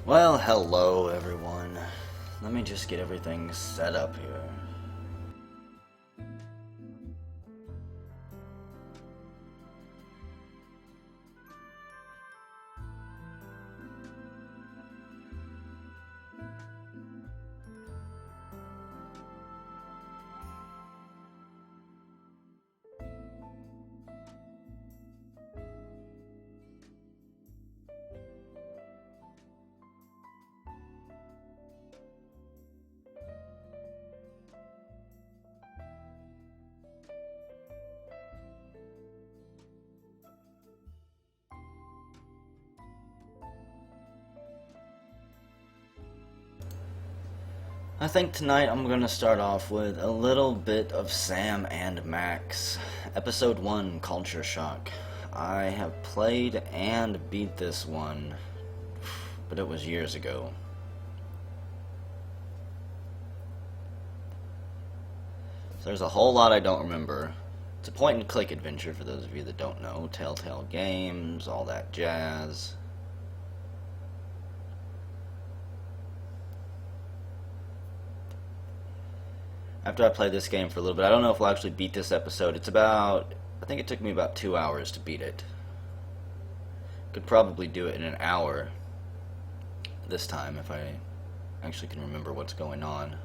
Well, hello everyone. Let me just get everything set up here. I think tonight I'm gonna start off with a little bit of Sam and Max. Episode 1, Culture Shock. I have played and beat this one, but it was years ago. So there's a whole lot I don't remember. It's a point and click adventure for those of you that don't know. Telltale Games, all that jazz. After I play this game for a little bit, I don't know if we'll actually beat this episode. I think it took me about 2 hours to beat it. Could probably do it in an hour this time if I actually can remember what's going on.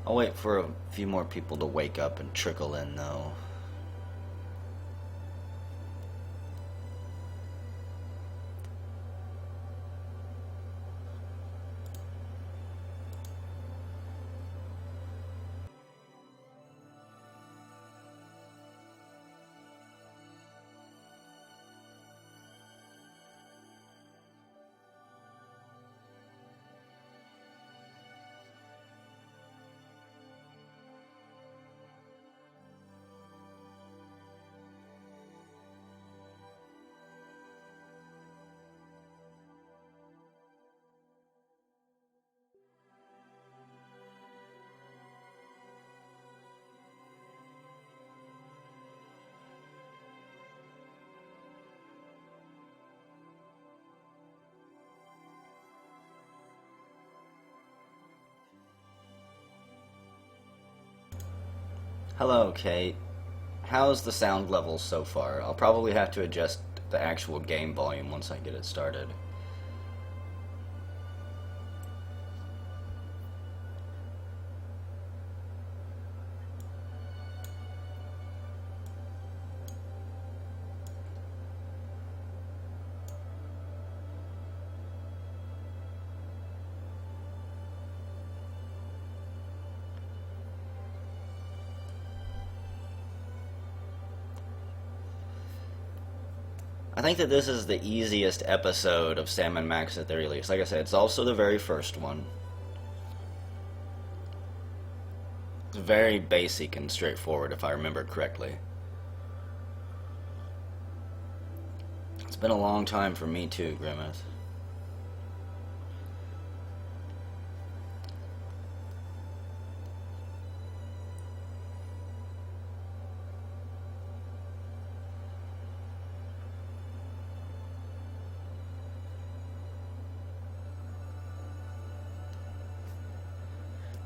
I'll wait for a few more people to wake up and trickle in though. Hello, Kate. How's the sound level so far? I'll probably have to adjust the actual game volume once I get it started. I think that this is the easiest episode of Sam and Max that they released. Like I said, it's also the very first one. It's very basic and straightforward, if I remember correctly. It's been a long time for me too, Grimmeth.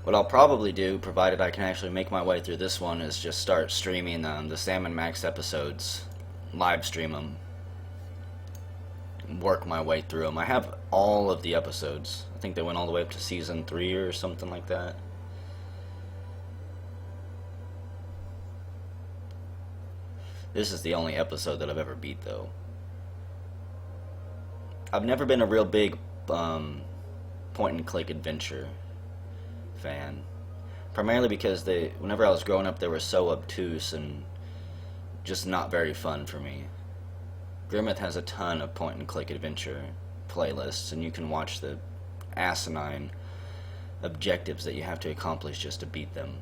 What I'll probably do, provided I can actually make my way through this one, is just start streaming the Sam and Max episodes, live stream them, work my way through them. I have all of the episodes. I think they went all the way up to season 3 or something like that. This is the only episode that I've ever beat, though. I've never been a real big point and click adventure fan. Primarily because whenever I was growing up, they were so obtuse and just not very fun for me. Grimmeth has a ton of point and click adventure playlists, and you can watch the asinine objectives that you have to accomplish just to beat them.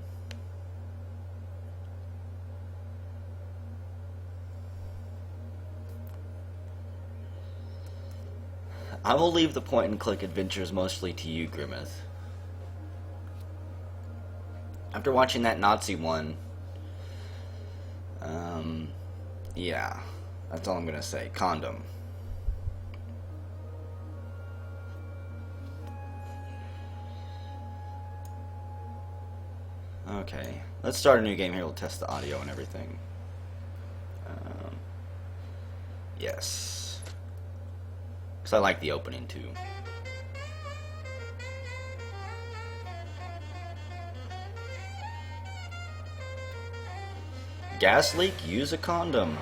I will leave the point and click adventures mostly to you, Grimmeth. After watching that Nazi one, yeah, that's all I'm gonna say. Condom. Okay, let's start a new game here. We'll test the audio and everything. Yes. Because I like the opening too. Gas leak? Use a condom.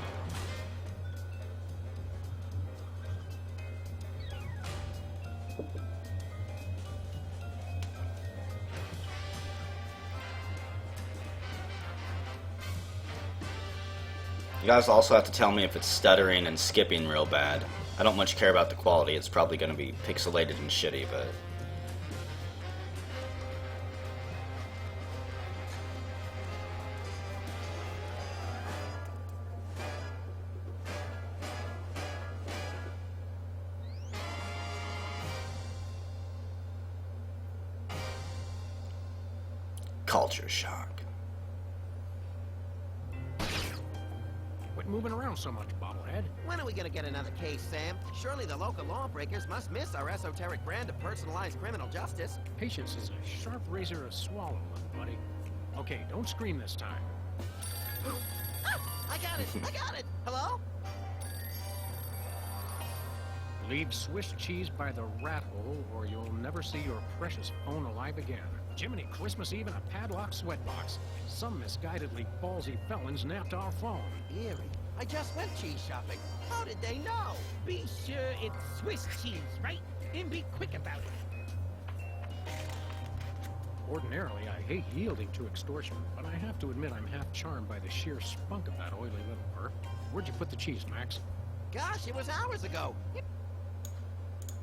You guys also have to tell me if it's stuttering and skipping real bad. I don't much care about the quality. It's probably going to be pixelated and shitty, but... Culture shock. Quit moving around so much, bobblehead. When are we gonna get another case, Sam? Surely the local lawbreakers must miss our esoteric brand of personalized criminal justice. Patience is a sharp razor to swallow, little buddy. Okay, don't scream this time. Ah, I got it! I got it! Hello? Leave Swiss cheese by the rat hole, or you'll never see your precious phone alive again. Jiminy Christmas Eve in a padlocked sweatbox. Some misguidedly ballsy felons napped our phone. Eerie. I just went cheese shopping. How did they know? Be sure it's Swiss cheese, right? And be quick about it. Ordinarily, I hate yielding to extortion, but I have to admit I'm half charmed by the sheer spunk of that oily little perp. Where'd you put the cheese, Max? Gosh, it was hours ago.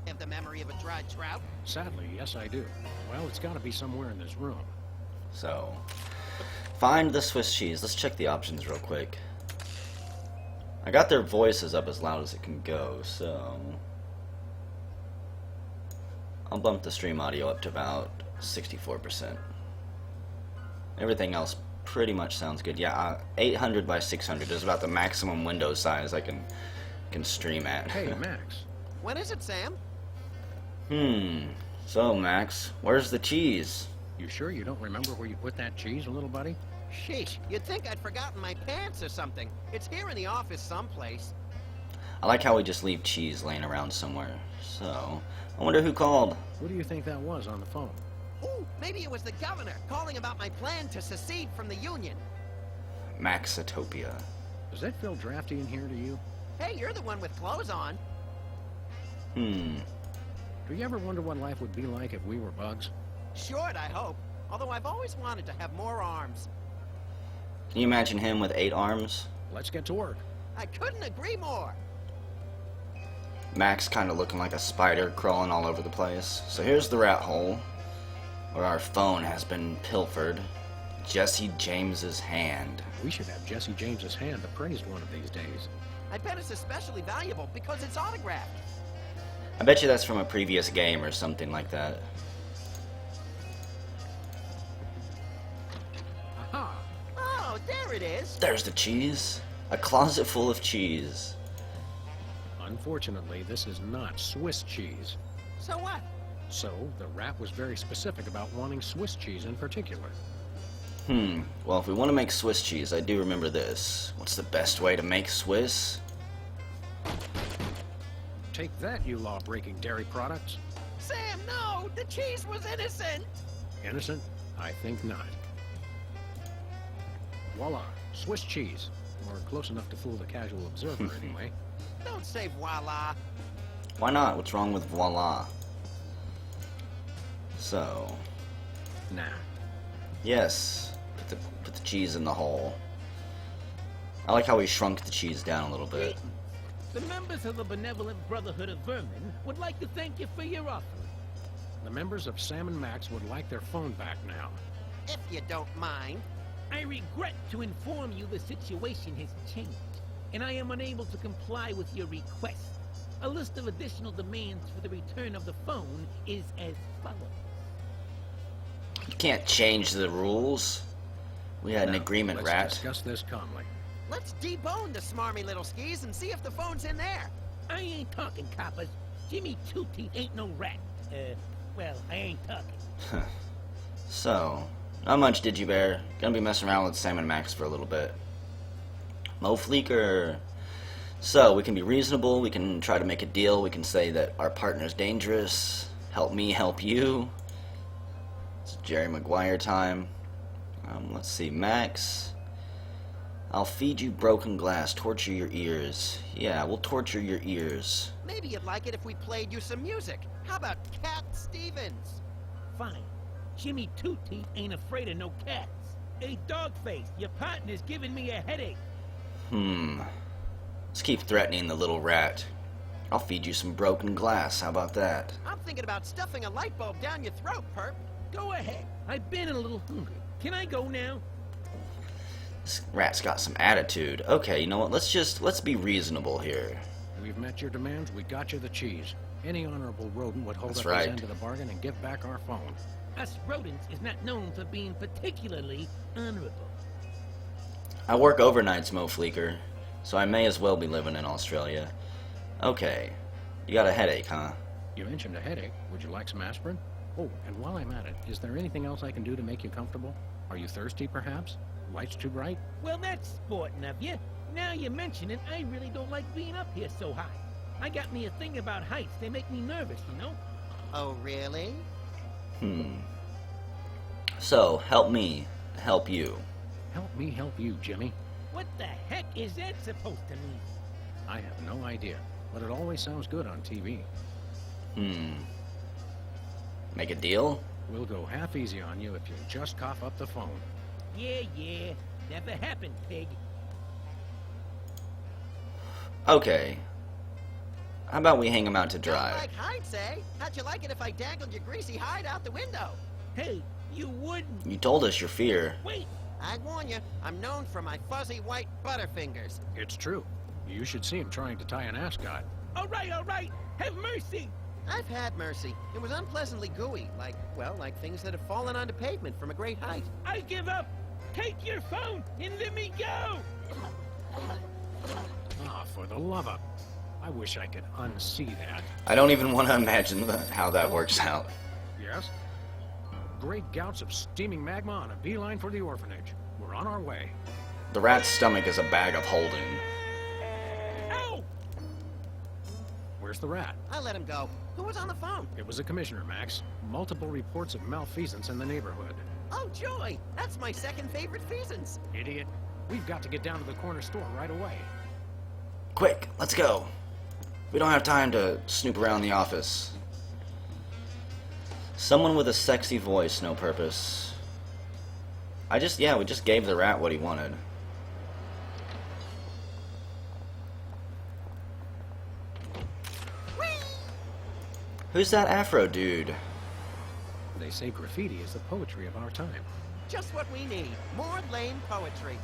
Have the memory of a dried trout? Sadly, yes I do. Well, it's gotta be somewhere in this room. So, find the Swiss cheese. Let's check the options real quick. I got their voices up as loud as it can go, so... I'll bump the stream audio up to about 64%. Everything else pretty much sounds good. Yeah, 800 by 600 is about the maximum window size I can stream at. Hey, Max. When is it, Sam? So, Max, where's the cheese? You sure you don't remember where you put that cheese, little buddy? Sheesh, you'd think I'd forgotten my pants or something. It's here in the office someplace. I like how we just leave cheese laying around somewhere. So, I wonder who called. What do you think that was on the phone? Ooh, maybe it was the governor calling about my plan to secede from the Union. Maxitopia. Does that feel drafty in here to you? Hey, you're the one with clothes on. Do you ever wonder what life would be like if we were bugs? Short, I hope. Although I've always wanted to have more arms. Can you imagine him with 8 arms? Let's get to work. I couldn't agree more. Max kind of looking like a spider crawling all over the place. So here's the rat hole, where our phone has been pilfered. Jesse James's hand. We should have Jesse James's hand appraised one of these days. I bet it's especially valuable because it's autographed. I bet you that's from a previous game or something like that. Aha! Oh, there it is. There's the cheese. A closet full of cheese. Unfortunately, this is not Swiss cheese. So what? So, the rat was very specific about wanting Swiss cheese in particular. Well, if we want to make Swiss cheese, I do remember this. What's the best way to make Swiss? Take that, you law-breaking dairy products. Sam, no! The cheese was innocent! Innocent? I think not. Voila, Swiss cheese. Or close enough to fool the casual observer, anyway. Don't say voila. Why not? What's wrong with voila? So, Nah. yes, put the cheese in the hole. I like how we shrunk the cheese down a little bit. The members of the Benevolent Brotherhood of Vermin would like to thank you for your offering. The members of Sam and Max would like their phone back now. If you don't mind. I regret to inform you the situation has changed, and I am unable to comply with your request. A list of additional demands for the return of the phone is as follows. You can't change the rules. We had an Now, agreement, let's rat. discuss this calmly. Let's debone the smarmy little skis and see if the phone's in there. I ain't talking, coppers. Jimmy Two-Teeth ain't no rat. Well, I ain't talking. So, not much, Digibear. Gonna be messing around with Sam and Max for a little bit. Mo Fleeker. So, we can be reasonable, we can try to make a deal, we can say that our partner's dangerous. Help me, help you. It's Jerry Maguire time. Let's see, Max. I'll feed you broken glass, torture your ears. Yeah, we'll torture your ears. Maybe you'd like it if we played you some music. How about Cat Stevens? Fine. Jimmy Two-Teeth ain't afraid of no cats. Hey, Dogface, your partner's giving me a headache. Let's keep threatening the little rat. I'll feed you some broken glass, how about that? I'm thinking about stuffing a light bulb down your throat, perp. Go ahead. I've been a little hungry. Can I go now? This rat's got some attitude. Okay, you know what, let's be reasonable here. We've met your demands, we got you the cheese. Any honorable rodent would hold That's up right. his end of the bargain and give back our phone. Us rodents is not known for being particularly honorable. I work overnights, Mo Fleeker, so I may as well be living in Australia. Okay, you got a headache, huh? You mentioned a headache. Would you like some aspirin? Oh, and while I'm at it, is there anything else I can do to make you comfortable? Are you thirsty, perhaps? Lights too bright? Well, that's sporting of you. Now you mention it, I really don't like being up here so high. I got me a thing about heights. They make me nervous, you know? Oh, really? So, help me, help you. Help me help you, Jimmy. What the heck is that supposed to mean? I have no idea, but it always sounds good on TV. Make a deal? We'll go half easy on you if you just cough up the phone. Yeah. Never happened, pig. Okay. How about we hang him out to Don't dry? like heights, eh? How'd you like it if I dangled your greasy hide out the window? Hey, you wouldn't. You told us your fear. Wait, I warn you, I'm known for my fuzzy white butterfingers. It's true. You should see him trying to tie an ascot. all right. Have mercy. I've had mercy. It was unpleasantly gooey, like things that have fallen onto pavement from a great height. I give up. Take your phone and let me go. Ah, for the love of... I wish I could unsee that. I don't even want to imagine how that works out. Yes? Great gouts of steaming magma on a beeline for the orphanage. We're on our way. The rat's stomach is a bag of holding. Ow! Where's the rat? I let him go. Who was on the phone? It was a commissioner, Max. Multiple reports of malfeasance in the neighborhood. Oh, joy! That's my second favorite feasance. Idiot. We've got to get down to the corner store right away. Quick, let's go. We don't have time to snoop around the office. Someone with a sexy voice, no purpose. We just gave the rat what he wanted. Who's that Afro dude? They say graffiti is the poetry of our time. Just what we need. More lame poetry.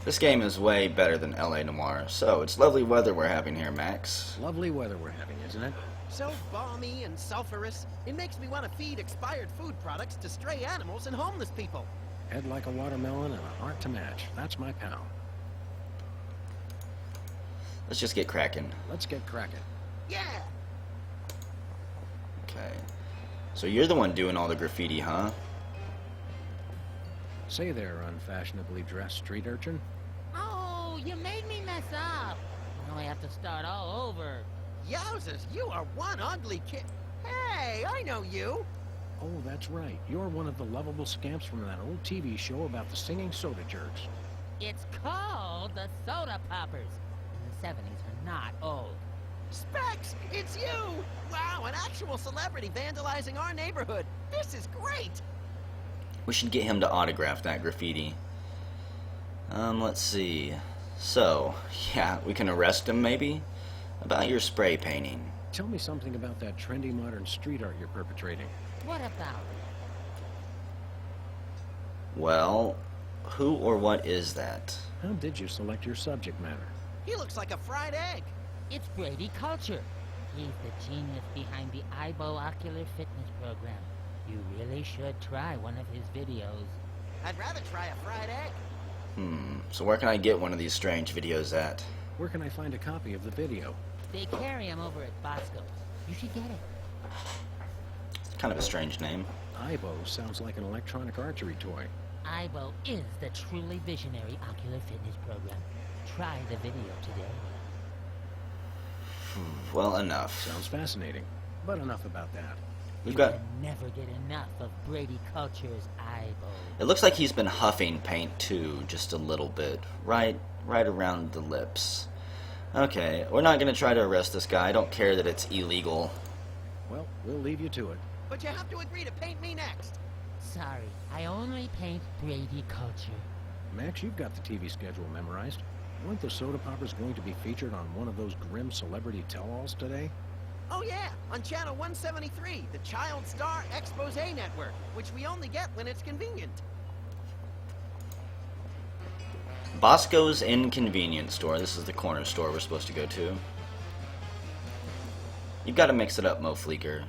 This game is way better than LA Noire, so it's lovely weather we're having here, Max. Lovely weather we're having, isn't it? So balmy and sulfurous, it makes me want to feed expired food products to stray animals and homeless people. Head like a watermelon and a heart to match. That's my pal. Let's just get cracking. Let's get cracking. Yeah! Okay. So you're the one doing all the graffiti, huh? Say there, unfashionably dressed street urchin. Oh, you made me mess up. Now I have to start all over. Yowzers, you are one ugly kid. Hey, I know you. Oh, that's right. You're one of the lovable scamps from that old TV show about the singing soda jerks. It's called the Soda Poppers. And the 70s are not old. Specs, it's you! Wow, an actual celebrity vandalizing our neighborhood. This is great! We should get him to autograph that graffiti. Let's see. So, yeah, we can arrest him, maybe? About your spray painting. Tell me something about that trendy modern street art you're perpetrating. What about it? Well, who or what is that? How did you select your subject matter? He looks like a fried egg. It's Brady Culture. He's the genius behind the Ocular Fitness program. You really should try one of his videos. I'd rather try a fried egg. So where can I get one of these strange videos at? Where can I find a copy of the video? They carry him over at Bosco's. You should get it. Kind of a strange name. Ibo sounds like an electronic archery toy. Ibo is the truly visionary ocular fitness program. Try the video today. Well, enough. Sounds fascinating. But enough about that. We've You got... can never get enough of Brady Culture's Ibo. It looks like he's been huffing paint too, just a little bit. Right around the lips. Okay, we're not gonna try to arrest this guy. I don't care that it's illegal. Well, we'll leave you to it. But you have to agree to paint me next. Sorry, I only paint Brady Culture. Max, you've got the TV schedule memorized. Weren't the Soda Poppers going to be featured on one of those grim celebrity tell-alls today? Oh yeah, on channel 173, the Child Star Expose Network, which we only get when it's convenient. Bosco's Inconvenience Store. This is the corner store we're supposed to go to. You've got to mix it up, Mo Fleeker.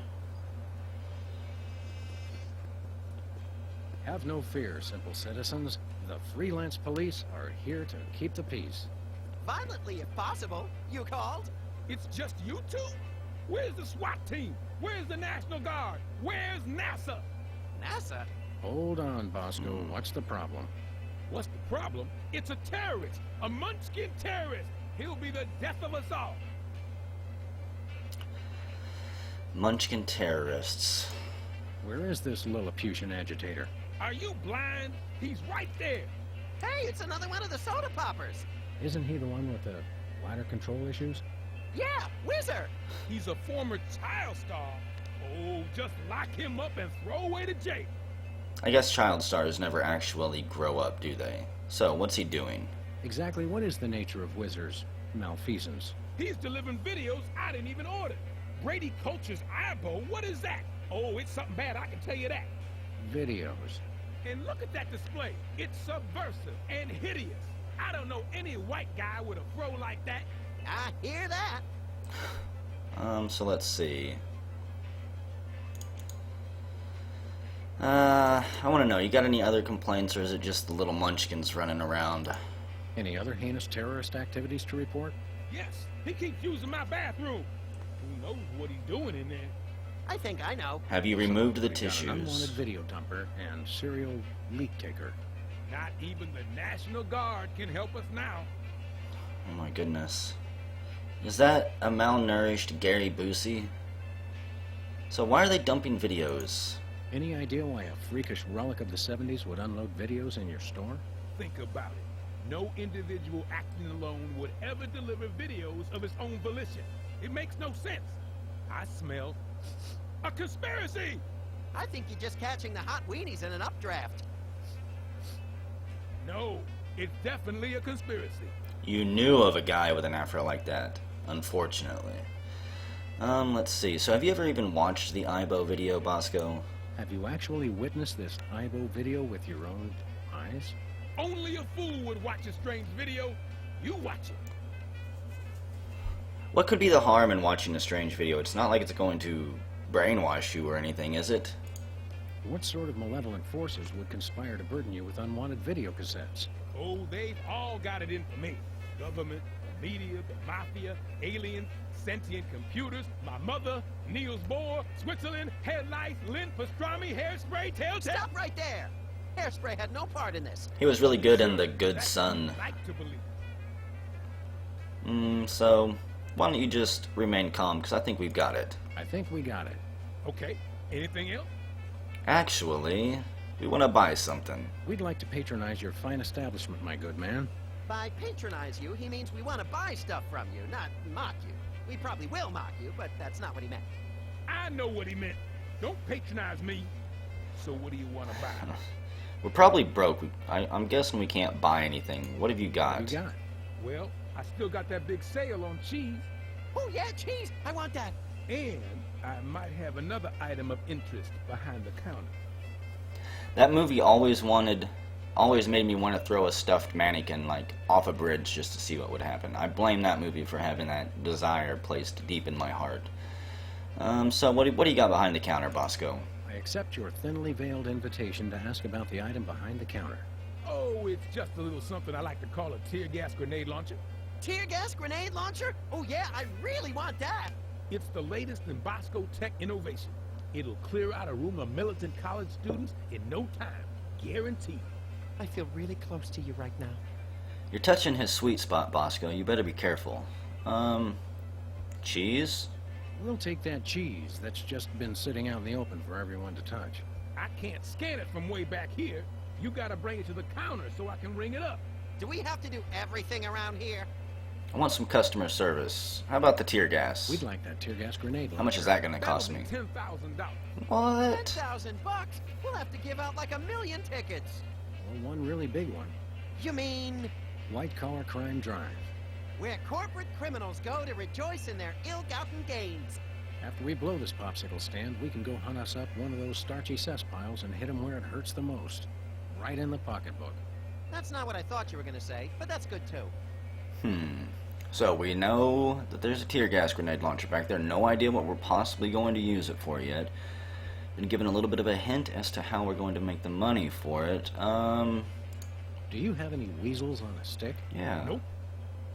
Have no fear, simple citizens. The freelance police are here to keep the peace. Violently, if possible. You called? It's just you two? Where's the SWAT team? Where's the National Guard? Where's NASA? NASA? Hold on, Bosco. What's the problem? What's the problem? It's a terrorist, a Munchkin terrorist. He'll be the death of us all. Munchkin terrorists. Where is this Lilliputian agitator? Are you blind? He's right there. Hey, it's another one of the Soda Poppers. Isn't he the one with the bladder control issues? Yeah, Whizzer. He's a former child star. Oh, just lock him up and throw away to jail. I guess child stars never actually grow up, do they? So, what's he doing? Exactly what is the nature of Whizzer's malfeasance? He's delivering videos I didn't even order. Brady Culture's Ibo, what is that? Oh, it's something bad, I can tell you that. Videos. And look at that display. It's subversive and hideous. I don't know any white guy with a fro like that. I hear that. So let's see. I want to know, you got any other complaints, or is it just the little munchkins running around? Any other heinous terrorist activities to report? Yes, he keeps using my bathroom. Who knows what he's doing in there? I think I know. Have you removed the We got an unwanted tissues? video dumper and serial leak taker. Not even the National Guard can help us now. Oh my goodness. Is that a malnourished Gary Busey? So why are they dumping videos? Any idea why a freakish relic of the 70s would unload videos in your store? Think about it. No individual acting alone would ever deliver videos of his own volition. It makes no sense. I smell a conspiracy. I think you're just catching the hot weenies in an updraft. No, it's definitely a conspiracy. You knew of a guy with an afro like that, unfortunately. Let's see. So have you ever even watched the Ibo video, Bosco? Have you actually witnessed this Ibo video with your own eyes? Only a fool would watch a strange video. You watch it. What could be the harm in watching a strange video? It's not like it's going to brainwash you or anything, is it? What sort of malevolent forces would conspire to burden you with unwanted video cassettes? Oh, they've all got it in for me. Government, the media, the mafia, aliens, sentient computers, my mother, Niels Bohr, Switzerland, Headlights, Lynn Pastrami, Hairspray, Telltale. Stop right there. Hairspray had no part in this. He was really good in The Good That's Son. what I like to believe. So why don't you just remain calm, because I think we've got it. I think we got it. Okay, anything else? Actually, we want to buy something. We'd like to patronize your fine establishment, my good man. By patronize you, he means we want to buy stuff from you, not mock you. We probably will mock you, but that's not what he meant. I know what he meant. Don't patronize me. So what do you want to buy? We're probably broke. I'm guessing we can't buy anything. What have you What got? you got? Well, I still got that big sale on cheese. Oh yeah, cheese. I want that. And I might have another item of interest behind the counter. That movie always made me want to throw a stuffed mannequin, like, off a bridge just to see what would happen. I blame that movie for having that desire placed deep in my heart. So what do you got behind the counter, Bosco? I accept your thinly veiled invitation to ask about the item behind the counter. Oh, it's just a little something I like to call a tear gas grenade launcher. Tear gas grenade launcher? Oh yeah, I really want that. It's the latest in Bosco Tech innovation. It'll clear out a room of militant college students in no time. Guaranteed. I feel really close to you right now. You're touching his sweet spot, Bosco. You better be careful. Cheese? We'll take that cheese that's just been sitting out in the open for everyone to touch. I can't scan it from way back here. You gotta bring it to the counter so I can ring it up. Do we have to do everything around here? I want some customer service. How about the tear gas? We'd like that tear gas grenade launcher. How much is that gonna cost me? $10,000. What? $10,000 bucks? We'll have to give out like 1 million tickets. Well, one really big one. You mean White Collar Crime Drive. where corporate criminals go to rejoice in their ill-gotten gains? After we blow this popsicle stand, we can go hunt us up one of those starchy cesspiles and hit 'em where it hurts the most. Right in the pocketbook. That's not what I thought you were gonna say, but that's good too. So we know that there's a tear gas grenade launcher back there. No idea what we're possibly going to use it for yet. Been given a little bit of a hint as to how we're going to make the money for it. Do you have any weasels on a stick? Yeah. Nope.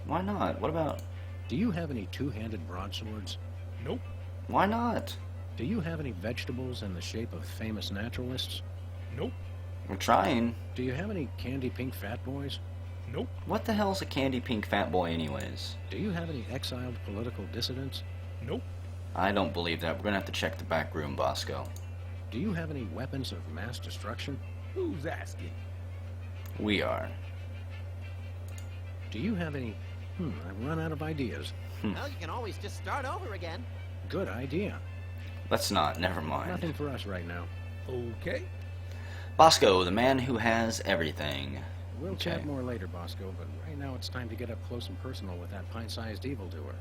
Why not? What about... Do you have any two-handed broadswords? Nope. Why not? Do you have any vegetables in the shape of famous naturalists? Nope. We're trying. Do you have any candy pink fat boys? Nope. What the hell's a candy pink fat boy anyways? Do you have any exiled political dissidents? Nope. I don't believe that. We're gonna have to check the back room, Bosco. Do you have any weapons of mass destruction? Who's asking? We are. Do you have any... I've run out of ideas. Well, you can always just start over again. Good idea. Let's not. Never mind. Nothing for us right now. Okay. Bosco, the man who has everything. We'll Okay. chat more later, Bosco, but right now it's time to get up close and personal with that pint-sized evildoer.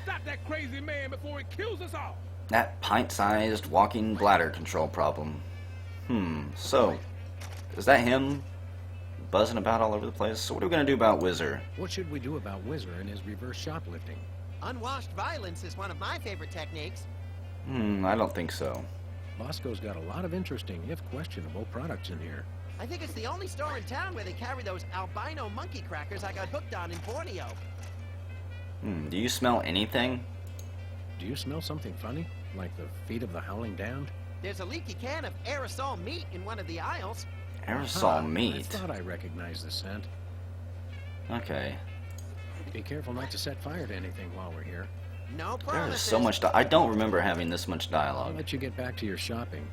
Stop that crazy man before he kills us all. That pint-sized walking bladder control problem. So, is that him buzzing about all over the place? So what are we gonna do about Whizzer? What should we do about Whizzer and his reverse shoplifting? Unwashed violence is one of my favorite techniques. I don't think so. Bosco's got a lot of interesting, if questionable, products in here. I think it's the only store in town where they carry those albino monkey crackers I got hooked on in Borneo. Do you smell anything? Do you smell something funny? Like the feet of the howling damned? There's a leaky can of aerosol meat in one of the aisles. Aerosol I meat. thought I recognized the scent. Okay. Be careful not to set fire to anything while we're here. No There is promises. so much. I don't remember having this much I'll dialogue. let you get back to your shopping.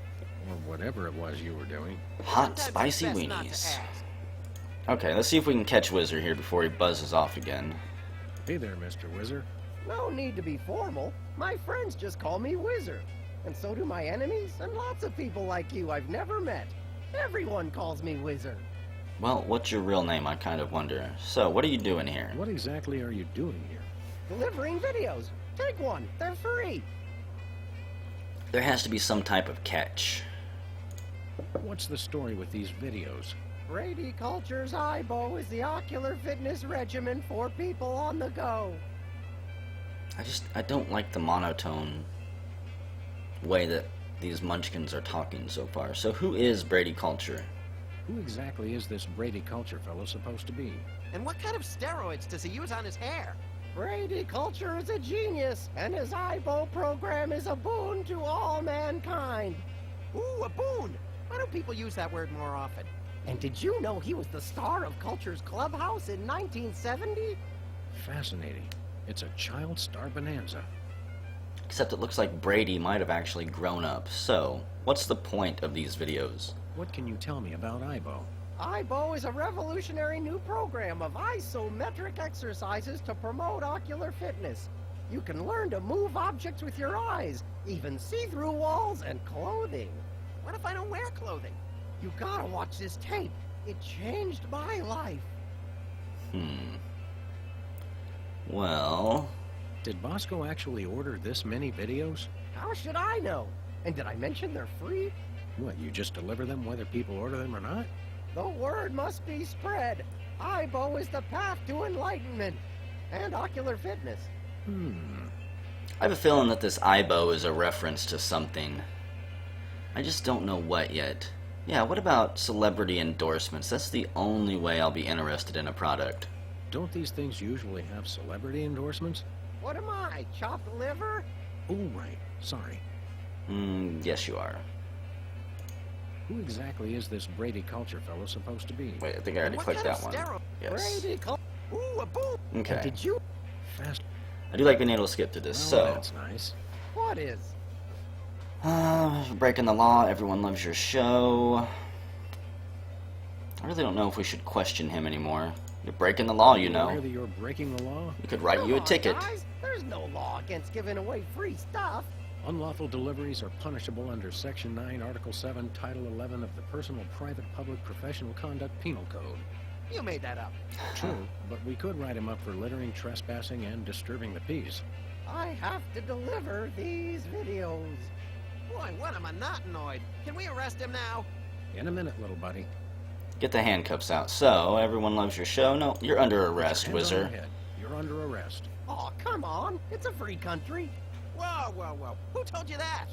Or whatever it was you were doing. Hot, Sometimes it's spicy best not to weenies. ask. Okay, let's see if we can catch Whizzer here before he buzzes off again. Hey there, Mr. Whizzer. No need to be formal. My friends just call me Whizzer. And so do my enemies, and lots of people like you I've never met. Everyone calls me Whizzer. Well, what's your real name, I kind of wonder. So, what are you doing here? What exactly are you doing here? Delivering videos. Take one. They're free. There has to be some type of catch. What's the story with these videos? Brady Culture's IBO is the ocular fitness regimen for people on the go. I don't like the monotone way that these munchkins are talking so far. So who is Brady Culture? Who exactly is this Brady Culture fellow supposed to be? And what kind of steroids does he use on his hair? Brady Culture is a genius, and his IBO program is a boon to all mankind. Ooh, a boon! Why don't people use that word more often? And did you know he was the star of Culture's Clubhouse in 1970? Fascinating. It's a child star bonanza. Except it looks like Brady might have actually grown up. So, what's the point of these videos? What can you tell me about IBO? IBO is a revolutionary new program of isometric exercises to promote ocular fitness. You can learn to move objects with your eyes, even see through walls and clothing. What if I don't wear clothing? You gotta watch this tape. It changed my life. Well, Did Bosco actually order this many videos? How should I know? And did I mention they're free? What, you just deliver them whether people order them or not? The word must be spread. IBO is the path to enlightenment and ocular fitness. I have a feeling that this IBO is a reference to something. I just don't know what yet. Yeah, what about celebrity endorsements? That's the only way I'll be interested in a product. Don't these things usually have celebrity endorsements? What am I, chopped liver? Oh, right. Sorry. Yes you are. Who exactly is this Brady Culture fellow supposed to be? Wait, I think I already What clicked kind that of one. stero- Yes. Brady Col- Ooh, a boom! Okay. Did you? Fast. I do like being able to skip through this, Well, so... that's nice. What is? Breaking the law, everyone loves your show. I really don't know if we should question him anymore. You're breaking the law, you Aware know. that you're breaking the law? We could write Come you a on, ticket. Guys. There's no law against giving away free stuff. Unlawful deliveries are punishable under Section 9, Article 7, Title 11 of the Personal, Private, Public, Professional Conduct Penal Code. You made that up. True, but we could write him up for littering, trespassing, and disturbing the peace. I have to deliver these videos. Boy, what a monotinoid. Can we arrest him now? In a minute, little buddy. Get the handcuffs out. So, everyone loves your show? No, you're under arrest, Hands on Whizzer. your head. You're under arrest. Oh, come on. It's a free country. Whoa, whoa, whoa. Who told you that?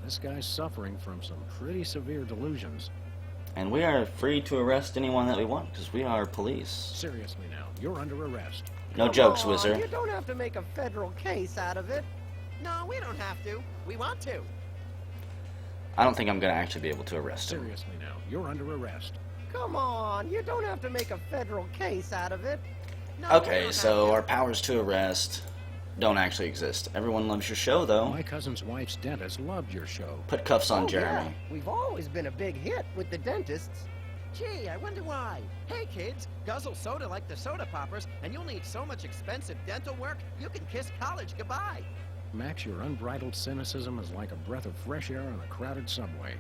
This guy's suffering from some pretty severe delusions. And we are free to arrest anyone that we want, because we are police. Seriously now, you're under arrest. No Come jokes, on, Whizzer. You don't have to make a federal case out of it. No, we don't have to. We want to. I don't think I'm going to actually be able to arrest him. Seriously now, you're under arrest. Come on. You don't have to make a federal case out of it. No, we Okay, don't so have our powers to arrest don't actually exist. Everyone loves your show, though. My cousin's wife's dentist loved your show. Put cuffs on Oh, Jeremy. yeah. We've always been a big hit with the dentists. Gee, I wonder why. Hey, kids, guzzle soda like the soda poppers, and you'll need so much expensive dental work, you can kiss college goodbye. Max, your unbridled cynicism is like a breath of fresh air on a crowded subway.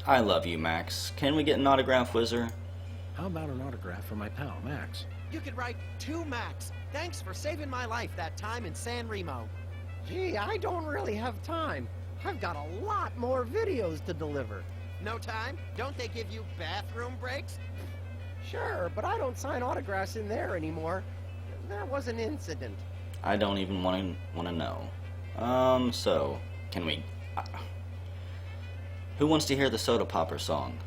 I love you, Max. Can we get an autograph, Whizzer? How about an autograph for my pal, Max? You could write to Max. Thanks for saving my life that time in San Remo. Gee, I don't really have time. I've got a lot more videos to deliver. No time? Don't they give you bathroom breaks? Sure, but I don't sign autographs in there anymore. That was an incident. I don't even want to know. So, can we... who wants to hear the Soda Popper song?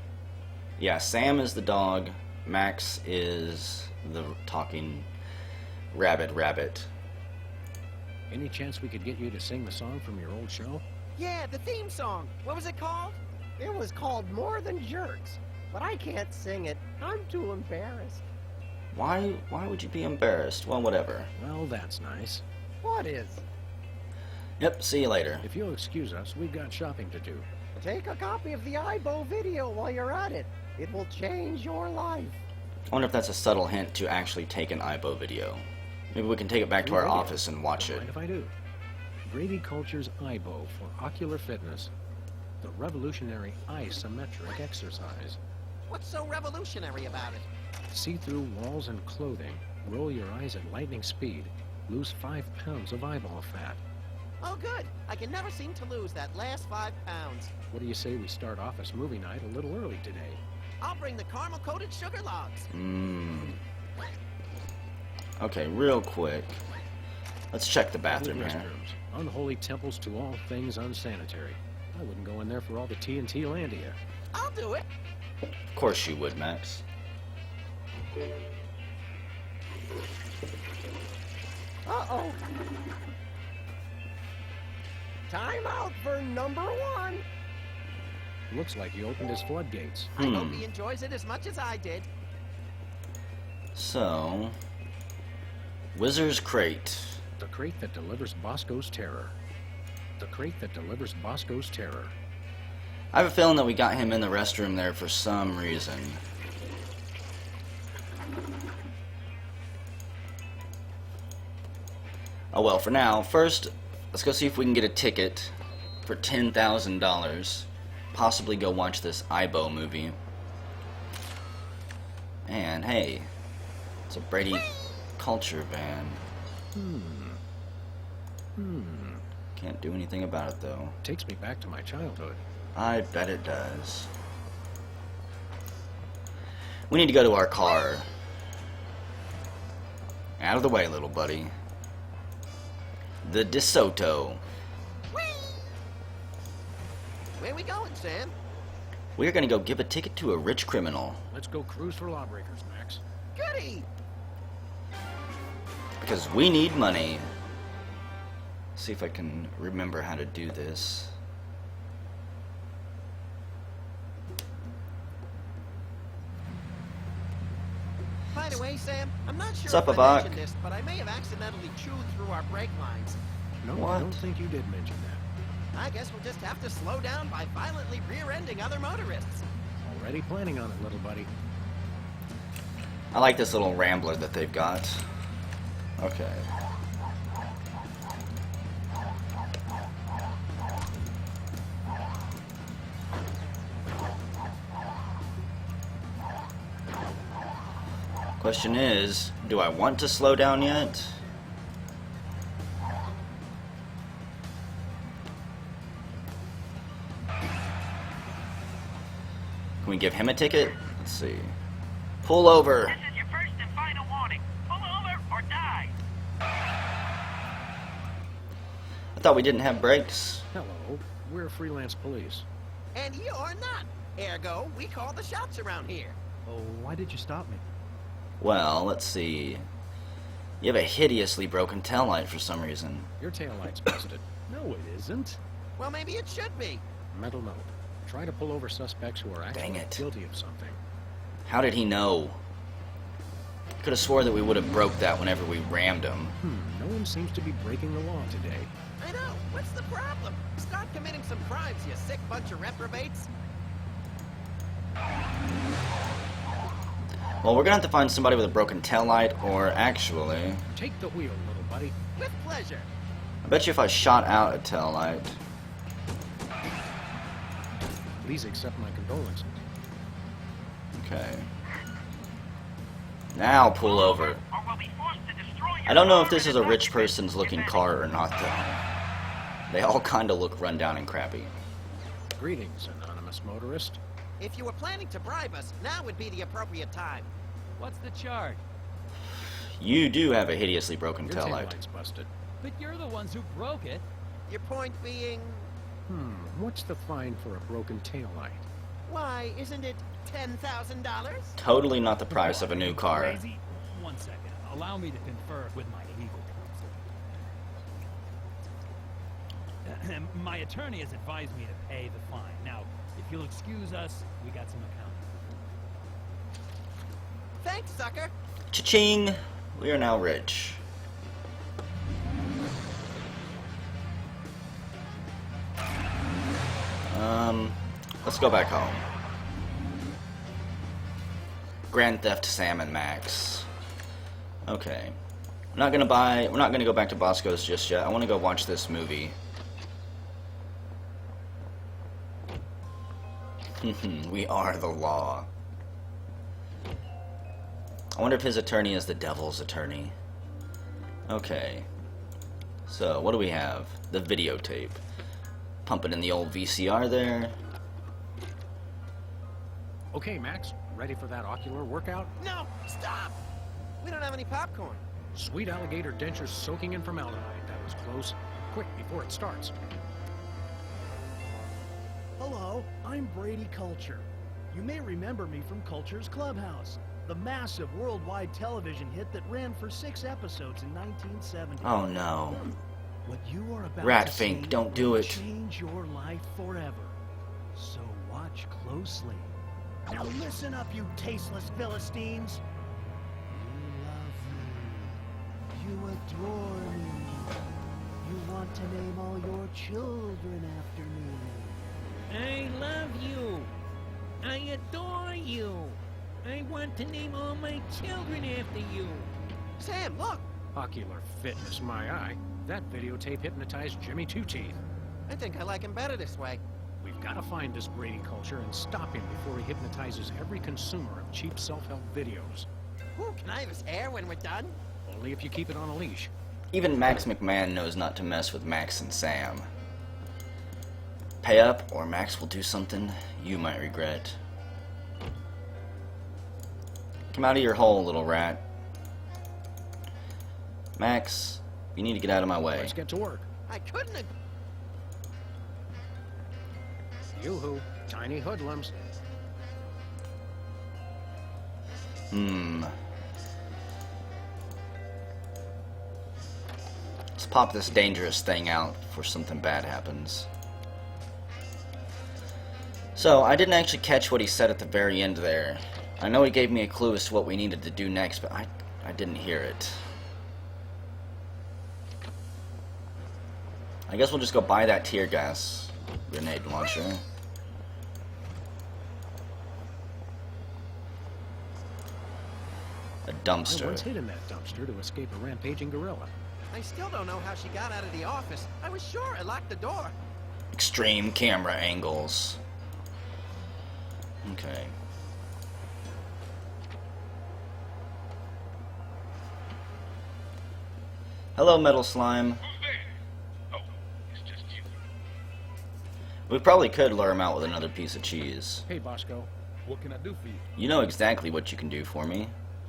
Yeah, Sam is the dog. Max is the talking rabbit. Any chance we could get you to sing the song from your old show? Yeah, the theme song. What was it called? It was called More Than Jerks, but I can't sing it. I'm too embarrassed. Why would you be embarrassed? Well, whatever. Well, that's nice. What is? Yep, see you later. If you'll excuse us, we've got shopping to do. Take a copy of the IBO video while you're at it. It will change your life. I wonder if that's a subtle hint to actually take an IBO video. Maybe we can take it back to our Radio. office and watch Don't it. mind if I do. Brady Culture's IBO for ocular fitness. The revolutionary isometric exercise. What's so revolutionary about it? See through walls and clothing. Roll your eyes at lightning speed. Lose 5 pounds of eyeball fat. Oh, good. I can never seem to lose that last 5 pounds. What do you say we start office movie night a little early today? I'll bring the caramel-coated sugar logs. Okay, real quick. Let's check the Public bathroom here. restrooms. Unholy temples to all things unsanitary. I wouldn't go in there for all the TNT Landia. I'll do it. Of course you would, Max. Uh-oh. Time out for number 1. Looks like he opened his floodgates. I hope he enjoys it as much as I did. So... Whizzer's Crate. The crate that delivers Bosco's terror. The crate that delivers Bosco's terror. I have a feeling that we got him in the restroom there for some reason. Oh well, for now, first, let's go see if we can get a ticket for $10,000. Possibly go watch this IBO movie. And hey, it's a Brady Culture van. Can't do anything about it though. Takes me back to my childhood. I bet it does. We need to go to our car. Out of the way, little buddy. The DeSoto. Whee! Where we going, Sam? We're gonna go give a ticket to a rich criminal. Let's go cruise for lawbreakers, Max. Goody! Because we need money. See if I can remember how to do this. By the way, Sam, I'm not sure Sup, if I Babak? mentioned this, but I may have accidentally chewed through our brake lines. No, What? I don't think you did mention that. I guess we'll just have to slow down by violently rear-ending other motorists. Already planning on it, little buddy. I like this little Rambler that they've got. Okay. Question is, do I want to slow down yet? Can we give him a ticket? Let's see. Pull over. This is your first and final warning. Pull over or die. I thought we didn't have brakes. Hello, we're freelance police. And you're not. Ergo, we call the shots around here. Oh, why did you stop me? Well, let's see. You have a hideously broken taillight for some reason. Your taillight's busted. No, it isn't. Well, maybe it should be. Mental note. Try to pull over suspects who are Dang actually it. guilty of something. How did he know? Could have swore that we would have broke that whenever we rammed him. No one seems to be breaking the law today. I know. What's the problem? Start committing some crimes, you sick bunch of reprobates. Well, we're gonna have to find somebody with a broken taillight, or actually, Take the wheel, little buddy. With pleasure. I bet you if I shot out a taillight. Please accept my condolences. Okay. Now pull over. Or we'll be forced to destroy your I don't know if car this in is a an rich accident, person's looking if any. car or not, though. They all kind of look run down and crappy. Greetings, anonymous motorist. If you were planning to bribe us, now would be the appropriate time. What's the charge? You do have a hideously broken Your taillight. taillight's busted. But you're the ones who broke it. Your point being, What's the fine for a broken taillight? why, isn't it $10,000? Totally not the price of a new car. Crazy? 1 second. Allow me to confer with my legal counsel. My attorney has advised me to pay the fine. Now, if you'll excuse us, we got some accounting. Thanks, sucker. Cha-ching! We are now rich. Let's go back home. Grand Theft Sam and Max. Okay. We're not gonna go back to Bosco's just yet. I wanna go watch this movie. We are the law. I wonder if his attorney is the devil's attorney. Okay. So, what do we have? The videotape. Pump it in the old VCR there. Okay, Max, ready for that ocular workout? No, stop! We don't have any popcorn. Sweet alligator dentures soaking in formaldehyde. That was close. Quick, before it starts. Hello, I'm Brady Culture. You may remember me from Culture's Clubhouse, the massive worldwide television hit that ran for 6 episodes in 1970. Oh no. What you are about Ratfink, to see don't do will it. change your life forever. So watch closely. Now listen up, you tasteless Philistines. You love me. You adore me. You want to name all your children after me. I love you. I adore you. I want to name all my children after you. Sam, look! Ocular fitness, my eye. That videotape hypnotized Jimmy Two Teeth. I think I like him better this way. We've got to find this Brady Culture and stop him before he hypnotizes every consumer of cheap self-help videos. Ooh, can I have his hair when we're done? Only if you keep it on a leash. Even Max McMahon knows not to mess with Max and Sam. Pay up, or Max will do something you might regret. Come out of your hole, little rat. Max, you need to get out of my way. Let's get to work. I couldn't have... Yoo-hoo, tiny hoodlums. Let's pop this dangerous thing out before something bad happens. So, I didn't actually catch what he said at the very end there. I know he gave me a clue as to what we needed to do next, but I didn't hear it. I guess we'll just go buy that tear gas grenade launcher. A I dumpster. once hid in that dumpster to escape a rampaging gorilla. I still don't know how she got out of the office. I was sure I locked the door. Extreme camera angles. Okay. Hello, Metal Slime. Who's there? Oh, it's just you. We probably could lure him out with another piece of cheese. Hey, Bosco, What can I do for you? You know exactly what you can do for me.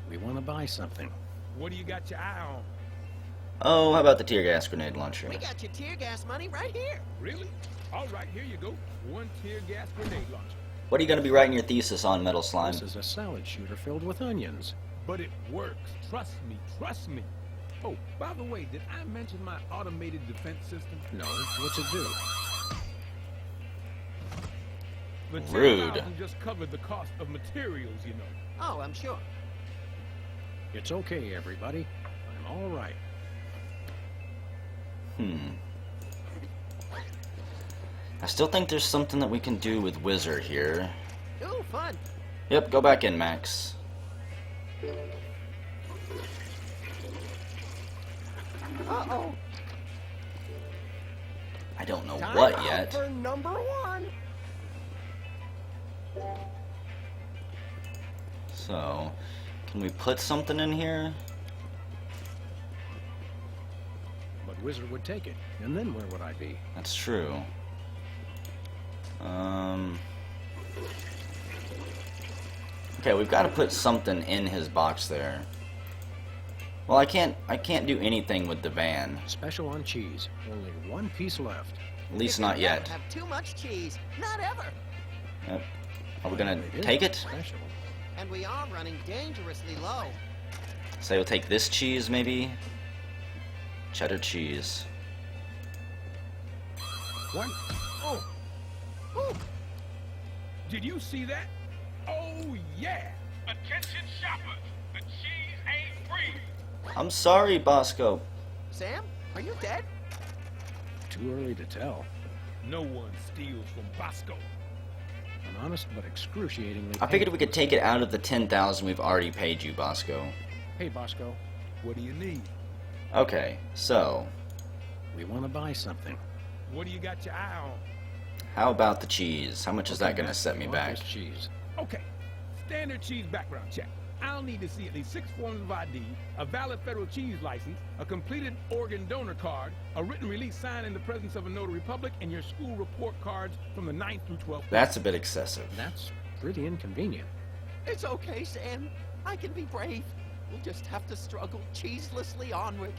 we want to buy something. What do you got your eye on? Oh, how about the tear gas grenade launcher? We got your tear gas money right here. Really? All right, here you go. One tear gas grenade launcher. What are you going to be writing your thesis on, Metal Slime? This is a salad shooter filled with onions. But it works. Trust me. Trust me. Oh, by the way, did I mention my automated defense system? No, what's it do? The Rude. 10,000 just covered the cost of materials, you know. Oh, I'm sure. It's okay, everybody. I'm all right. I still think there's something that we can do with Wizard here. Ooh, fun. Yep, go back in, Max. Uh-oh. I don't know Time what out yet. for number one. So, can we put something in here? But Wizard would take it, and then where would I be? That's true. Okay, we've got to put something in his box there. Well, I can't do anything with the van. Special on cheese. Only one piece left. At least If not you never yet. have too much cheese. Not ever. Yep. Are we gonna It is take it? Special. And we are running dangerously low. Say we'll take this cheese, maybe? Cheddar cheese. What? Oh, Ooh, did you see that? Oh, yeah. Attention shoppers. The cheese ain't free. I'm sorry, Bosco. Sam, are you dead? Too early to tell. No one steals from Bosco. An honest but excruciatingly. I figured we could painful take it out of the 10,000 we've already paid you, Bosco. Hey, Bosco, What do you need? Okay, so we want to buy something. What do you got your eye on? how about the cheese? How much is that Okay, gonna Max, set me we want back? this cheese. Okay, standard cheese background check. I'll need to see at least 6 forms of ID, a valid federal cheese license, a completed organ donor card, a written release signed in the presence of a notary public, and your school report cards from the 9th through 12th. That's a bit excessive. That's pretty inconvenient. It's okay, Sam. I can be brave. We'll just have to struggle cheeselessly onward.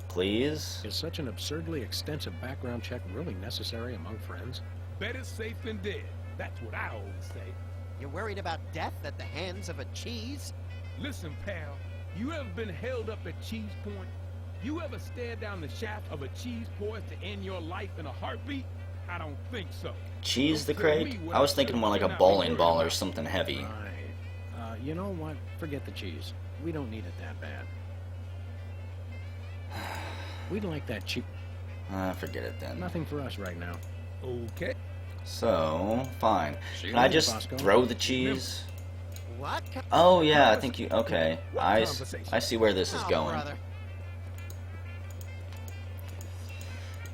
Please? Is such an absurdly extensive background check really necessary among friends? Better safe than dead. That's what I always say. You're worried about death at the hands of a cheese? Listen, pal, you ever been held up at cheese point? You ever stared down the shaft of a cheese poised to end your life in a heartbeat? I don't think so. Cheese the Don't tell crate? me what I was I thinking more like a should not be bowling worried ball or about. something heavy. Right. You know what? Forget the cheese. We don't need it that bad. We'd like that cheap. Forget it then. Nothing for us right now. Okay. So, fine. See you Can I later, just Bosco. throw the cheese? What? Oh yeah, I think you. Okay, What I conversation? see where this is Oh, going. brother.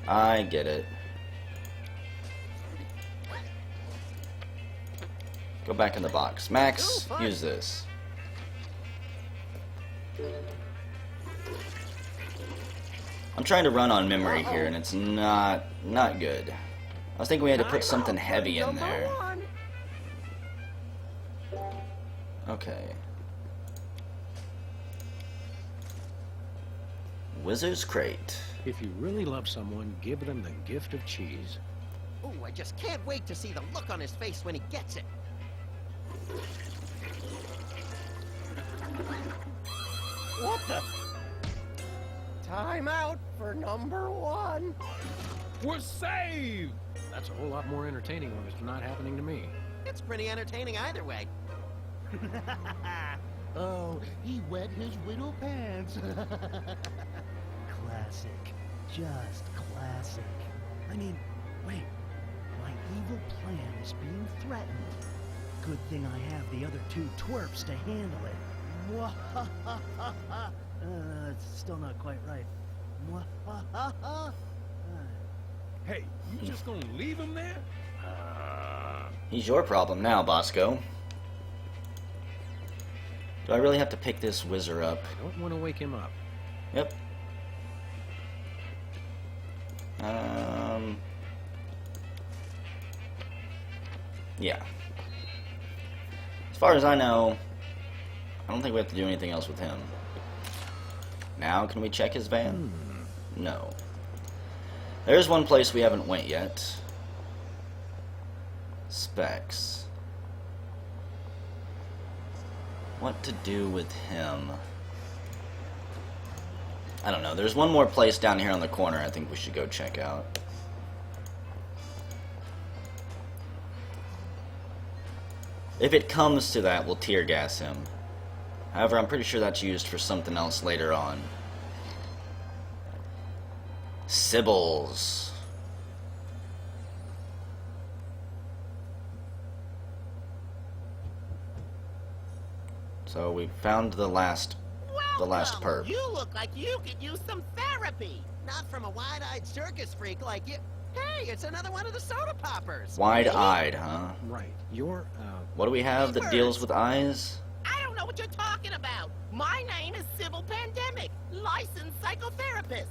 I get it. Go back in the box. Max, Ooh, fun. use this. I'm trying to run on memory here, and it's not good. I was thinking we had to put something heavy in there. Okay. Wizard's Crate. If you really love someone, give them the gift of cheese. Ooh, I just can't wait to see the look on his face when he gets it. What the? Time out for number one. We're saved! That's a whole lot more entertaining when it's not happening to me. It's pretty entertaining either way. Oh, he wet his widow pants. Classic. Just classic. I mean, wait. My evil plan is being threatened. Good thing I have the other two twerps to handle it. It's still not quite right. Hey, you just gonna leave him there? He's your problem now, Bosco. Do I really have to pick this whizzer up? I don't want to wake him up. Yep. Yeah. As far as I know, I don't think we have to do anything else with him. Now, can we check his van? No. There's one place we haven't went yet. Specs. What to do with him? I don't know. There's one more place down here on the corner I think we should go check out. If it comes to that, we'll tear gas him. However, I'm pretty sure that's used for something else later on. Sibbles. So we found the last perp. You look like you could use some therapy. Not from a wide-eyed circus freak like you. Hey, it's another one of the soda poppers. Wide-eyed, huh? Right. You're, What do we have that deals with eyes? I don't know what you're talking about. My name is Sybil Pandemic, licensed psychotherapist.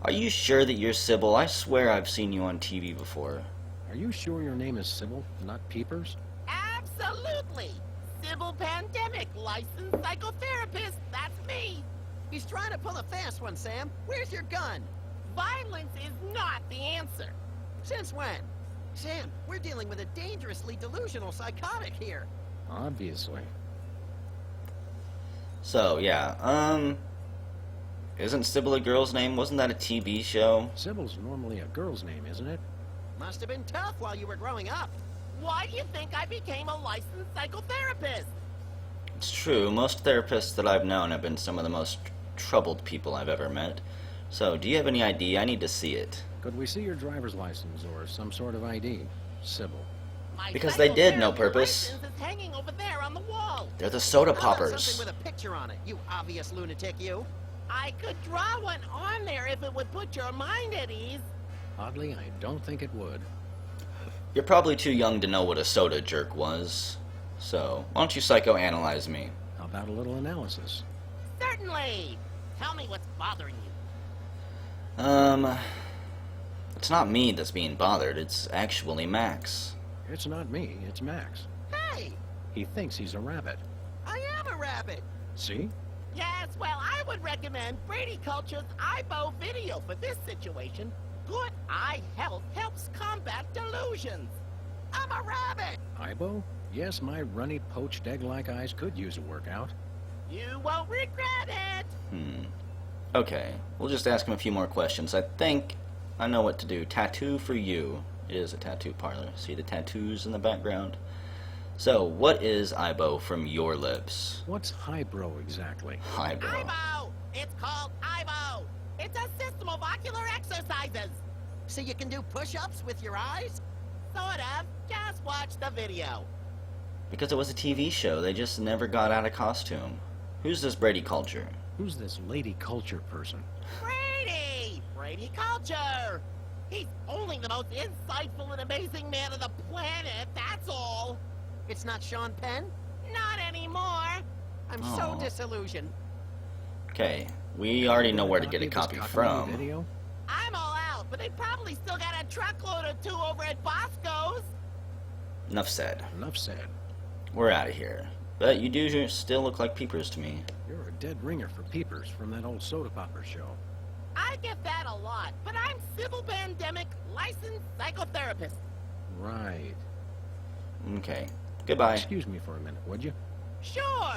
Are you sure that you're Sybil? I swear I've seen you on TV before. Are you sure your name is Sybil, not Peepers? Absolutely. Sybil Pandemic, licensed psychotherapist. That's me. He's trying to pull a fast one, Sam. Where's your gun? Violence is not the answer. Since when? Sam, we're dealing with a dangerously delusional psychotic here. Obviously. So, yeah, isn't Sybil a girl's name? Wasn't that a TV show? Sybil's normally a girl's name, isn't it? Must have been tough while you were growing up. Why do you think I became a licensed psychotherapist? It's true, most therapists that I've known have been some of the most troubled people I've ever met. So, do you have any ID? I need to see it. Could we see your driver's license or some sort of ID, Sybil? My Because they did no psychotherapy purpose. license is hanging over there on the wall. They're the soda How about poppers. something with a picture on it, you obvious lunatic, you. I could draw one on there if it would put your mind at ease. Oddly, I don't think it would. You're probably too young to know what a soda jerk was. So, why don't you psychoanalyze me? How about a little analysis? Certainly. Tell me what's bothering you. It's not me that's being bothered, it's actually Max. It's not me, it's Max. Hey, He thinks he's a rabbit. I am a rabbit. See? Yes, well, I would recommend Brady Culture's EyeBow video for this situation. Good eye health helps combat delusions. I'm a rabbit. Ibo? Yes, my runny, poached egg-like eyes could use a workout. You won't regret it. Okay, we'll just ask him a few more questions. I think I know what to do. Tattoo for you. It is a tattoo parlor. See the tattoos in the background? So, what is Ibo from your lips? What's highbrow exactly? Highbrow. EyeBow. It's called EyeBow. It's a system of ocular exercises. So you can do push-ups with your eyes? Sort of. Just watch the video. Because it was a TV show, they just never got out of costume. Who's this Brady Culture? Who's this lady culture person? Brady! Brady Culture! He's only the most insightful and amazing man on the planet, that's all! It's not Sean Penn? Not anymore! I'm so Aw. disillusioned. Okay, we already know where to get a copy from. Video? I'm all out, but they probably still got a truckload or two over at Bosco's. Enough said. Enough said. We're out of here. But you do still look like Peepers to me. You're a dead ringer for Peepers from that old soda popper show. I get that a lot, but I'm Sybil Pandemic, licensed psychotherapist. Right. Okay. Goodbye. Excuse me for a minute, would you? Sure!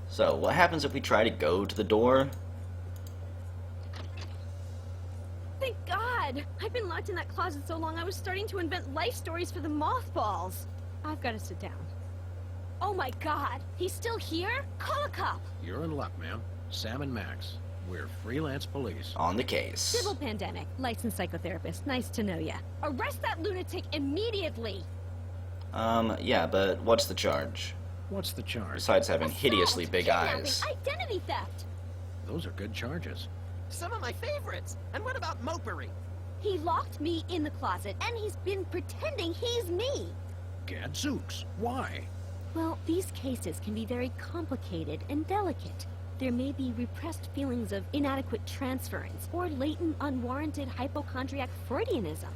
So, what happens if we try to go to the door? Thank God! I've been locked in that closet so long I was starting to invent life stories for the mothballs. I've got to sit down. Oh my God! He's still here? Call a cop! You're in luck, ma'am. Sam and Max. We're freelance police. On the case. Civil Pandemic, licensed psychotherapist. Nice to know ya. Arrest that lunatic immediately! Yeah, but what's the charge? What's the charge? Besides having hideously Assault, big kidnapping, eyes. Identity theft! Those are good charges. Some of my favorites. And what about mopery? He locked me in the closet, and he's been pretending he's me! Gadzooks. Why? Well, these cases can be very complicated and delicate. There may be repressed feelings of inadequate transference or latent unwarranted hypochondriac Freudianism.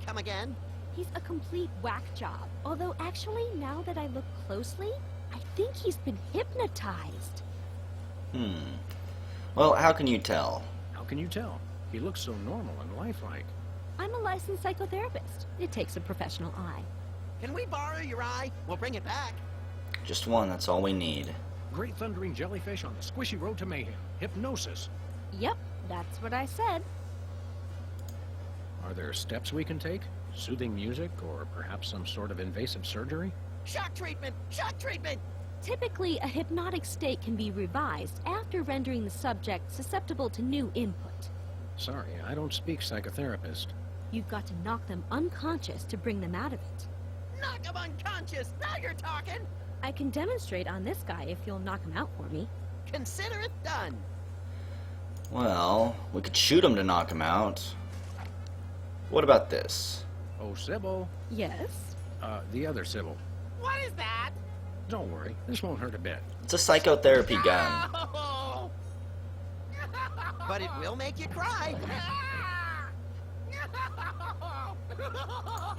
Come again? He's a complete whack job. Although actually, now that I look closely, I think he's been hypnotized. Well, how can you tell? How can you tell? He looks so normal and lifelike. I'm a licensed psychotherapist. It takes a professional eye. Can we borrow your eye? We'll bring it back. Just one, that's all we need. Great thundering jellyfish on the squishy road to mayhem. Hypnosis. Yep, that's what I said. Are there steps we can take? Soothing music, or perhaps some sort of invasive surgery? Shock treatment! Shock treatment! Typically, a hypnotic state can be revised after rendering the subject susceptible to new input. Sorry, I don't speak psychotherapist. You've got to knock them unconscious to bring them out of it. Knock him unconscious! Now you're talking! I can demonstrate on this guy if you'll knock him out for me. Consider it done. Well, we could shoot him to knock him out. What about this? Oh, Sybil. Yes? The other Sybil. What is that? Don't worry, this won't hurt a bit. It's a psychotherapy gun. Oh! But it will make you cry.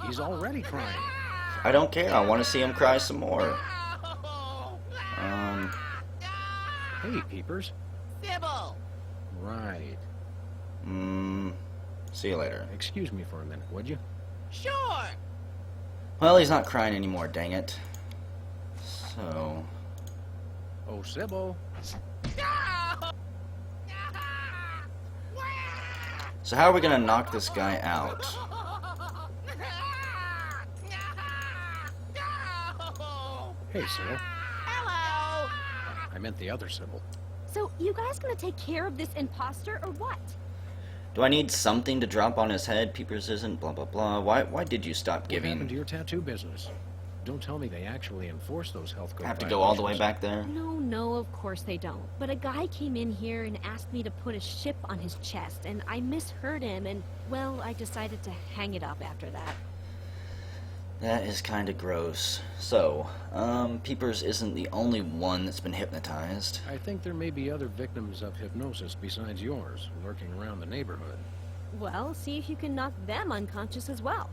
He's already crying. I don't care, I want to see him cry some more. Hey, Peepers. Sybil! Right. See you later. Excuse me for a minute, would you? Sure! Well, he's not crying anymore, dang it. So... Oh, Sybil. So how are we gonna knock this guy out? Hey, Sybil. Hello! I meant the other Sybil. So, you guys gonna take care of this imposter or what? Do I need something to drop on his head? Peepers isn't, blah blah blah. Why did you stop What happened to giving... your tattoo business? Don't tell me they actually enforce those health code Have to go all the way violations. back there? No, of course they don't. But a guy came in here and asked me to put a ship on his chest, and I misheard him, and, well, I decided to hang it up after that. That is kinda gross. So, Peepers isn't the only one that's been hypnotized. I think there may be other victims of hypnosis besides yours lurking around the neighborhood. Well, see if you can knock them unconscious as well.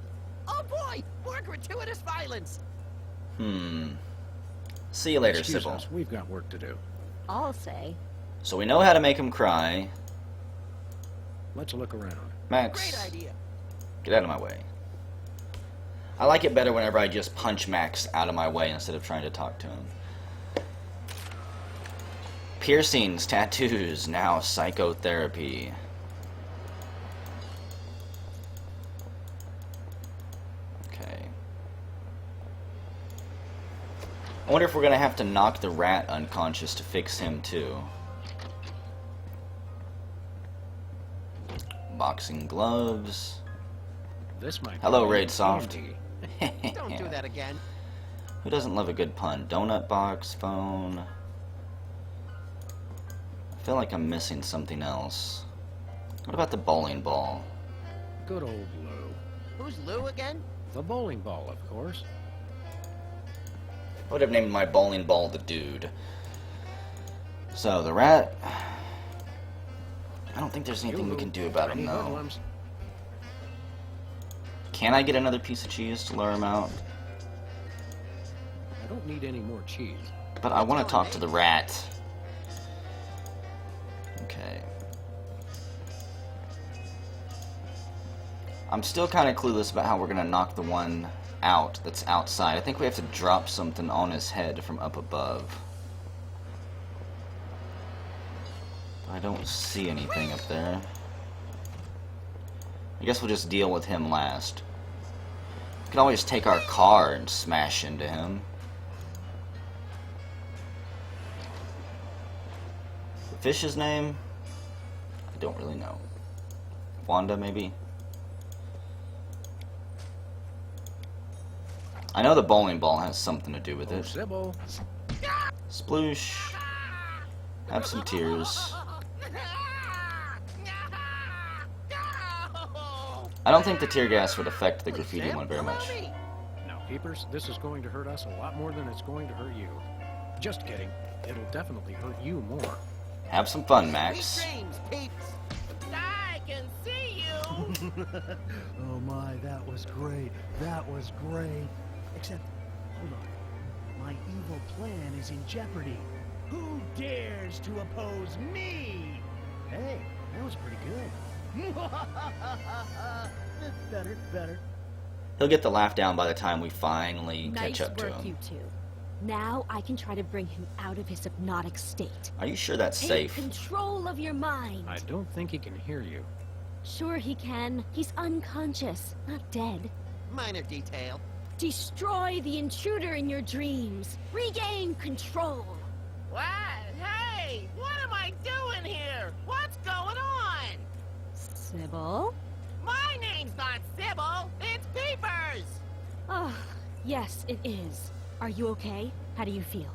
Oh boy! More gratuitous violence! See you later, Excuse Sybil. us, we've got work to do. I'll say. So we know how to make him cry. Let's look around. Max, Great idea. get out of my way. I like it better whenever I just punch Max out of my way instead of trying to talk to him. Piercings, tattoos, now psychotherapy. Okay. I wonder if we're gonna have to knock the rat unconscious to fix him too. Boxing gloves. This might be Hello, a Raid Soft. candy. Don't do that again. Who doesn't love a good pun? Donut box, phone. I feel like I'm missing something else. What about the bowling ball? Good old Lou. Who's Lou again? The bowling ball, of course. I would have named my bowling ball the Dude. So, the rat... I don't think there's anything we can do about him, Any though. hoodlums? Can I get another piece of cheese to lure him out? I don't need any more cheese. But I want to talk to the rat. Okay. I'm still kind of clueless about how we're going to knock the one out that's outside. I think we have to drop something on his head from up above. I don't see anything up there. I guess we'll just deal with him last. We can always take our car and smash into him. The fish's name? I don't really know. Wanda, maybe? I know the bowling ball has something to do with it. Sybil. Sploosh. Have some tears. I don't think the tear gas would affect the graffiti one very much. Now, Peepers, this is going to hurt us a lot more than it's going to hurt you. Just kidding. It'll definitely hurt you more. Have some fun, Max. Sweet dreams, peeps. I can see you. Oh my, that was great. That was great. Except, hold on. My evil plan is in jeopardy. Who dares to oppose me? Hey, that was pretty good. Better. He'll get the laugh down by the time we finally catch up to Nice work, him. you two. Now I can try to bring him out of his hypnotic state. Are you sure that's Take safe? control of your mind. I don't think he can hear you. Sure he can. He's unconscious, not dead. Minor detail. Destroy the intruder in your dreams. Regain control. What? Hey, what am I doing here? What's going on? Sybil? My name's not Sybil. It's Peepers. Oh, yes, it is. Are you okay? How do you feel?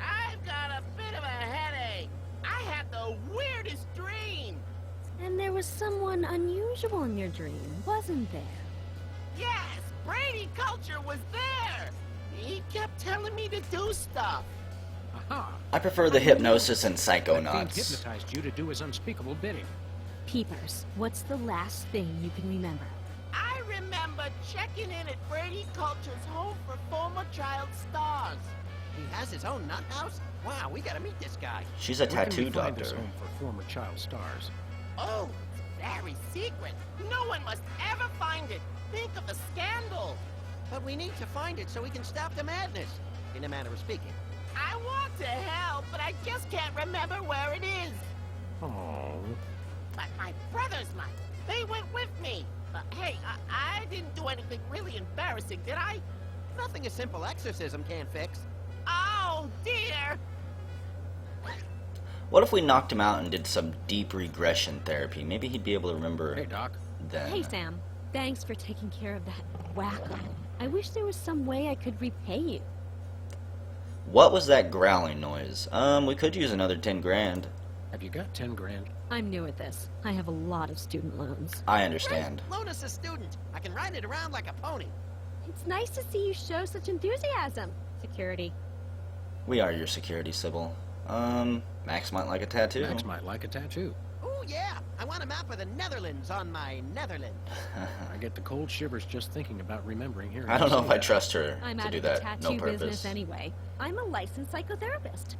I've got a bit of a headache. I had the weirdest dream. And there was someone unusual in your dream, wasn't there? Yes, Brady Culture was there. He kept telling me to do stuff. Aha! I prefer the hypnosis and That fiend psychonauts. hypnotized you to do his unspeakable bidding. Peepers, what's the last thing you can remember? I remember checking in at Brady Culture's home for former child stars. He has his own nut house? Wow, we gotta meet this guy. She's a Where can tattoo we find this doctor. home for former child stars? Oh, it's very secret. No one must ever find it. Think of a scandal. But we need to find it so we can stop the madness, in a manner of speaking. I want to help, but I just can't remember where it is. Oh. But my brothers might. They went with me. Hey, I didn't do anything really embarrassing, did I? Nothing a simple exorcism can't fix. Oh, dear. What if we knocked him out and did some deep regression therapy? Maybe he'd be able to remember Hey, Doc. then. Hey, Sam. Thanks for taking care of that wacko. I wish there was some way I could repay you. What was that growling noise? We could use another 10 grand. Have you got 10 grand? I'm new at this. I have a lot of student loans. I understand. Great. Loan us a student. I can ride it around like a pony. It's nice to see you show such enthusiasm. Security. We are your security, Sybil. Max might like a tattoo. Max might like a tattoo. Oh, yeah. I want a map of the Netherlands on my Netherlands. I get the cold shivers just thinking about remembering here. I don't know if I trust her I'm to out do of the that. tattoo No purpose. business anyway. I'm a licensed psychotherapist.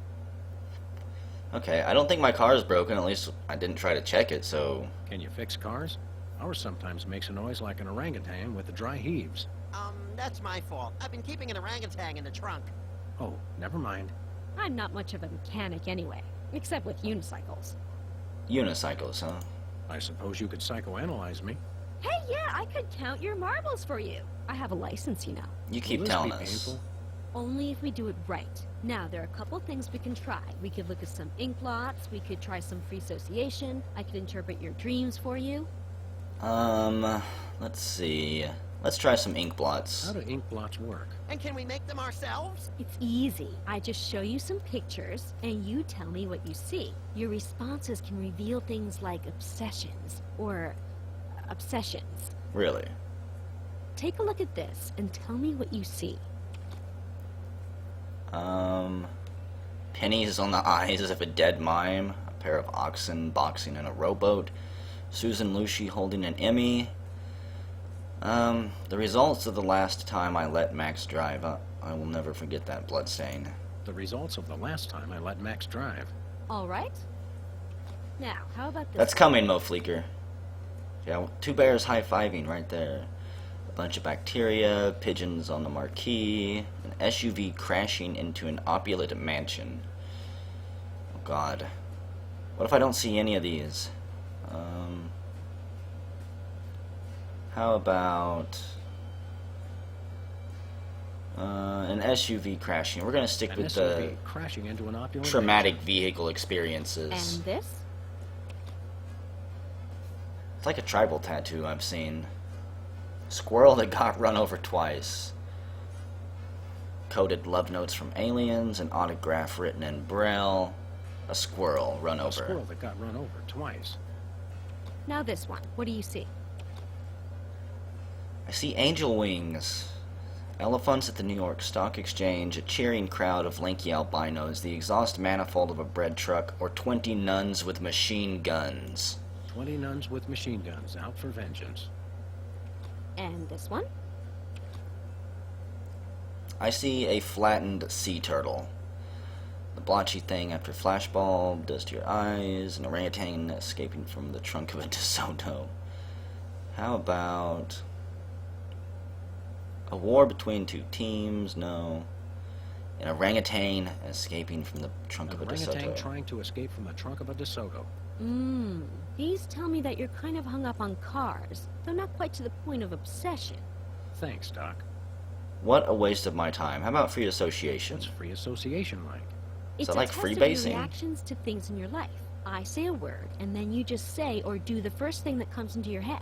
Okay, I don't think my car is broken. At least I didn't try to check it, so... Can you fix cars? Ours sometimes makes a noise like an orangutan with the dry heaves. That's my fault. I've been keeping an orangutan in the trunk. Oh, never mind. I'm not much of a mechanic anyway, except with unicycles. Unicycles, huh? I suppose you could psychoanalyze me. Hey, yeah, I could count your marbles for you. I have a license, you know. You keep Will this telling be us. painful? Only if we do it right. Now, there are a couple things we can try. We could look at some ink blots, we could try some free association, I could interpret your dreams for you. Let's see. Let's try some ink blots. How do ink blots work? And can we make them ourselves? It's easy. I just show you some pictures, and you tell me what you see. Your responses can reveal things like obsessions, or obsessions. Really? Take a look at this, and tell me what you see. Pennies on the eyes of a dead mime, a pair of oxen boxing in a rowboat, Susan Lucci holding an Emmy. The results of the last time I let Max drive, I will never forget that bloodstain. The results of the last time I let Max drive. All right. Now, how about this? That's coming, Mo Fleeker. Yeah, two bears high-fiving right there. bunch of bacteria, pigeons on the marquee, an SUV crashing into an opulent mansion. Oh god. What if I don't see any of these? How about an SUV crashing? We're going to stick An with SUV the crashing into an opulent traumatic vehicle experiences. And this? It's like a tribal tattoo I've seen. Squirrel that got run over twice. Coded love notes from aliens, an autograph written in Braille. A squirrel run A over. squirrel that got run over twice. Now this one. What do you see? I see angel wings. Elephants at the New York Stock Exchange, a cheering crowd of lanky albinos, the exhaust manifold of a bread truck, or 20 nuns with machine guns. 20 nuns with machine guns out for vengeance. And this one? I see a flattened sea turtle. The blotchy thing after flashbulb does to your eyes, an orangutan escaping from the trunk of a DeSoto. How about a war between two teams? No. An orangutan escaping from the trunk of a Orangutan DeSoto. trying to escape from the trunk of a DeSoto. These tell me that you're kind of hung up on cars, though not quite to the point of obsession. Thanks, Doc. What a waste of my time. How about free association? What's free association like? It's that a like test freebasing? of your reactions to things in your life. I say a word, and then you just say or do the first thing that comes into your head.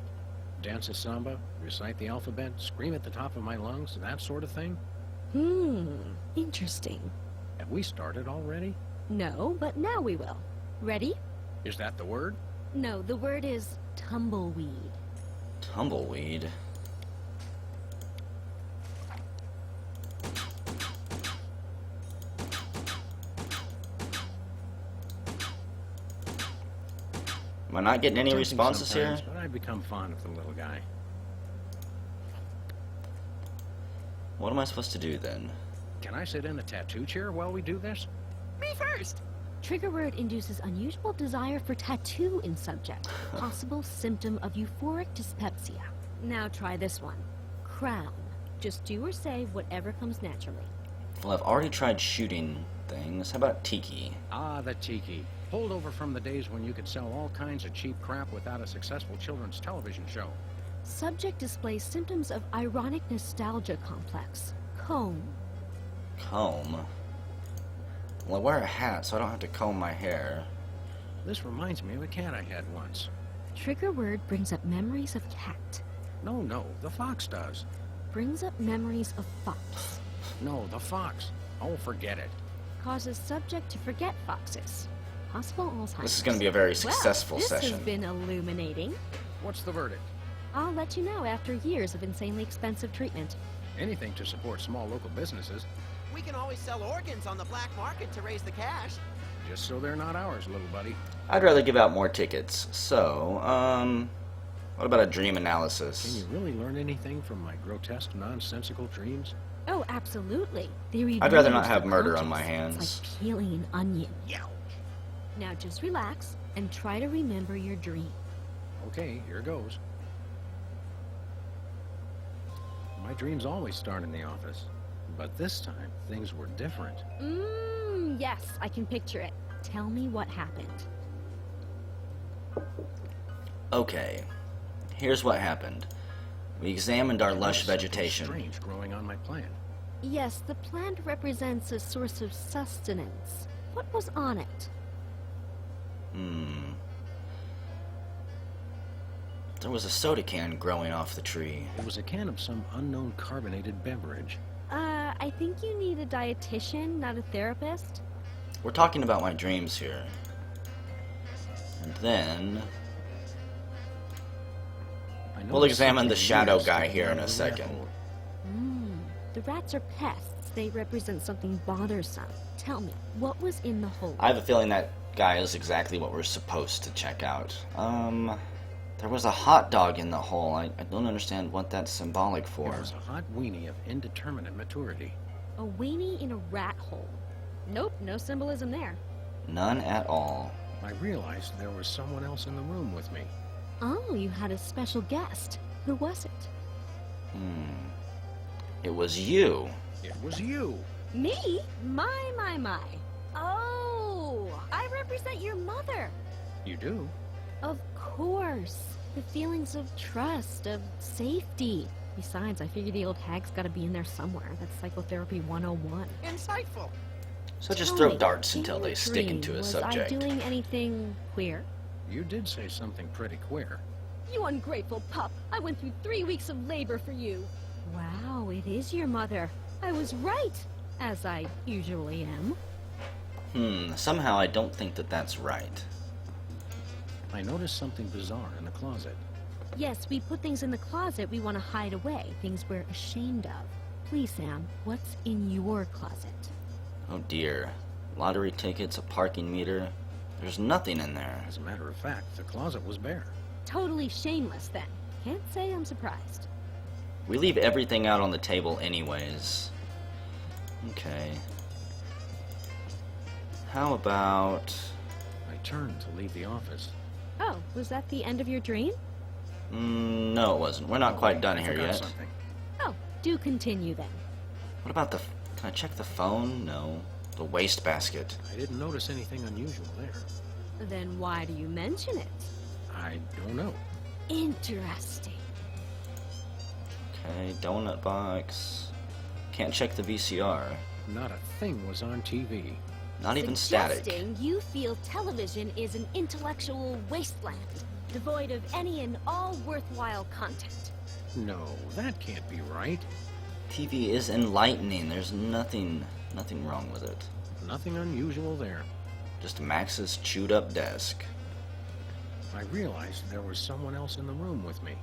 Dance a samba, recite the alphabet, scream at the top of my lungs, that sort of thing? Interesting. Have we started already? No, but now we will. Ready? Is that the word? No, the word is tumbleweed. Tumbleweed. Am I not getting any Tempting responses here? sometimes, but I've become fond of the little guy. What am I supposed to do then? Can I sit in a tattoo chair while we do this? Me first. Trigger word induces unusual desire for tattoo in subject. Possible symptom of euphoric dyspepsia. Now try this one. Crown. Just do or say whatever comes naturally. Well, I've already tried shooting things. How about tiki? Ah, the tiki. Holdover from the days when you could sell all kinds of cheap crap without a successful children's television show. Subject displays symptoms of ironic nostalgia complex. Comb. Comb? Well, I wear a hat, so I don't have to comb my hair. This reminds me of a cat I had once. Trigger word brings up memories of cat. No, the fox does. Brings up memories of fox. No, the fox. Oh, forget it. Causes subject to forget foxes. Possible Alzheimer's. This is going to be a very successful this session. has been illuminating. What's the verdict? I'll let you know after years of insanely expensive treatment. Anything to support small local businesses, We can always sell organs on the black market to raise the cash. just so they're not ours, little buddy. I'd rather give out more tickets. So, what about a dream Can analysis? you really learn anything from my grotesque, nonsensical dreams? Oh, absolutely. They reveal I'd rather not your have murder on subconscious. my hands. It's like peeling an onion. Youch. Now just relax and try to remember your dream. Okay, here goes. My dreams always start in the office, but this time things were different. Yes, I can picture it. Tell me what happened. Okay, here's what happened. We examined our lush Something vegetation. strange growing on my plant. Yes, the plant represents a source of sustenance. What was on it? There was a soda can growing off the tree. It was a can of some unknown carbonated beverage. I think you need a dietitian, not a therapist. We're talking about my dreams here. And then I we'll noticed examine the something shadow weird guy sticking here out in of a the second. rat hole. The rats are pests. They represent something bothersome. Tell me, what was in the hole? I have a feeling that guy is exactly what we're supposed to check out. There was a hot dog in the hole. I don't understand what that's symbolic for. It was a hot weenie of indeterminate maturity. A weenie in a rat hole. Nope, no symbolism there. None at all. I realized there was someone else in the room with me. Oh, you had a special guest. Who was it? It was you. It was you. Me? My. Oh, I represent your mother. You do? Of course. The feelings of trust, of safety. Besides, I figure the old hag's gotta be in there somewhere. That's Psychotherapy 101. Insightful. So just Tell throw me, darts in until your they stick dream, into a was subject. I doing anything queer? You did say something pretty queer. You ungrateful pup! I went through 3 weeks of labor for you. Wow, it is your mother. I was right, as I usually am. Somehow I don't think that that's right. I noticed something bizarre in the closet. Yes, we put things in the closet we want to hide away, things we're ashamed of. Please, Sam, what's in your closet? Oh dear. Lottery tickets, a parking meter. There's nothing in there. As a matter of fact, the closet was bare. Totally shameless, then. Can't say I'm surprised. We leave everything out on the table anyways. Okay. How about... I turned to leave the office. Oh, was that the end of your dream? No it wasn't. We're not quite done I here forgot yet. something. Oh, do continue then. What about the... Can I check the phone? No. The wastebasket. I didn't notice anything unusual there. Then why do you mention it? I don't know. Interesting. Okay, donut box. Can't check the VCR. Not a thing was on TV. Not even static. Suggesting you feel television is an intellectual wasteland, devoid of any and all worthwhile content. No, that can't be right. TV is enlightening. There's nothing wrong with it. Nothing unusual there. Just Max's chewed up desk. I realized there was someone else in the room with me.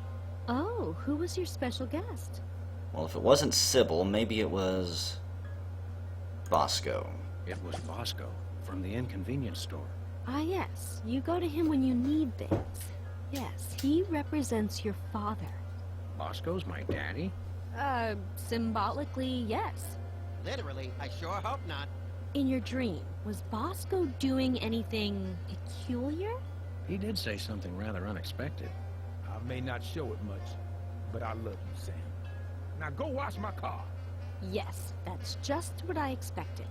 Oh, who was your special guest? Well, if it wasn't Sybil, maybe it was... Bosco. It was Bosco from the inconvenience store. Ah, yes. You go to him when you need things. Yes, he represents your father. Bosco's my daddy? Symbolically, yes. Literally, I sure hope not. In your dream, was Bosco doing anything peculiar? He did say something rather unexpected. I may not show it much, but I love you, Sam. Now go wash my car. Yes, that's just what I expected.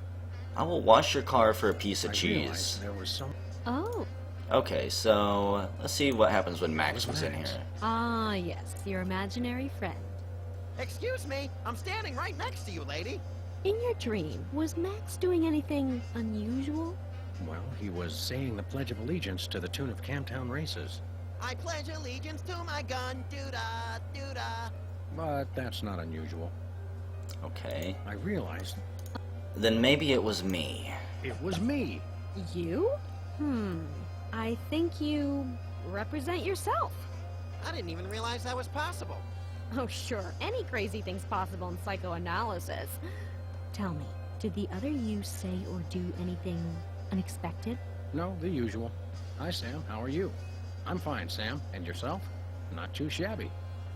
I will wash your car for a piece of I cheese. realized there was some... Oh. Okay, so let's see what happens when Max was in here. Ah, yes, your imaginary friend. Excuse me, I'm standing right next to you, lady. In your dream, was Max doing anything unusual? Well, he was saying the Pledge of Allegiance to the tune of Camptown Races. I pledge allegiance to my gun, doo-dah, doo-dah. But that's not unusual. Okay. I realized Then maybe it was me. it was me. You? I think you represent yourself. I didn't even realize that was possible. Oh, sure. Any crazy thing's possible in psychoanalysis. Tell me, did the other you say or do anything unexpected? No, the usual. Hi, Sam. How are you? I'm fine, Sam. And yourself? Not too shabby.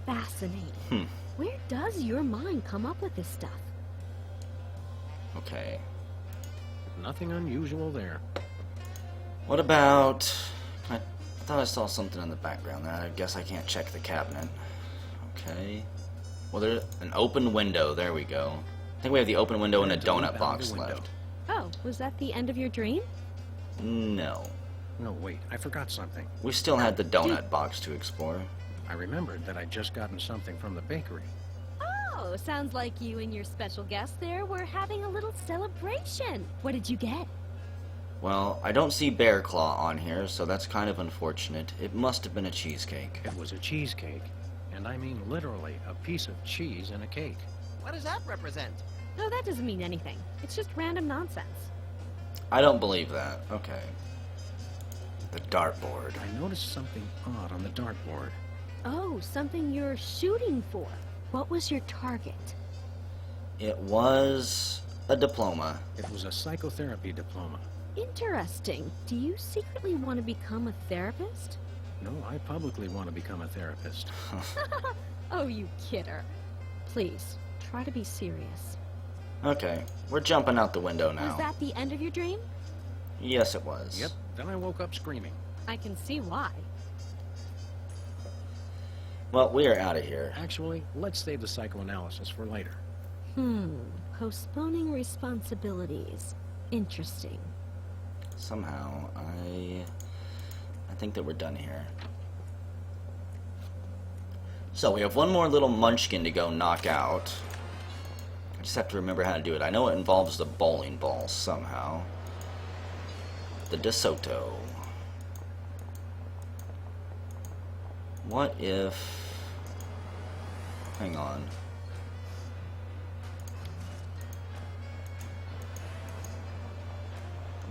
Fascinating. Where does your mind come up with this stuff? Okay. Nothing unusual there. What about... I thought I saw something in the background there. I guess I can't check the cabinet. Okay. Well, there's an open window. There we go. I think we have the open window and a To leap out donut of box the window. left. Oh, was that the end of your dream? No. No, wait. I forgot something. We still had the donut box to explore. I remembered that I'd just gotten something from the bakery. Oh, sounds like you and your special guest there were having a little celebration. What did you get? Well, I don't see Bear Claw on here, so that's kind of unfortunate. It must have been a cheesecake. It was a cheesecake. And I mean literally a piece of cheese in a cake. What does that represent? No, that doesn't mean anything. It's just random nonsense. I don't believe that. Okay. The dartboard. I noticed something odd on the dartboard. Oh, something you're shooting for. What was your target? It was a diploma. It was a psychotherapy diploma. Interesting. Do you secretly want to become a therapist? No, I publicly want to become a therapist. Oh, you kidder. Please, try to be serious. Okay, we're jumping out the window now. Was that the end of your dream? Yes, it was. Yep, then I woke up screaming. I can see why. Well, we are out of here. Actually, let's save the psychoanalysis for later. Postponing responsibilities. Interesting. Somehow, I think that we're done here. So we have one more little munchkin to go knock out. I just have to remember how to do it. I know it involves the bowling ball somehow. The DeSoto. What if... Hang on.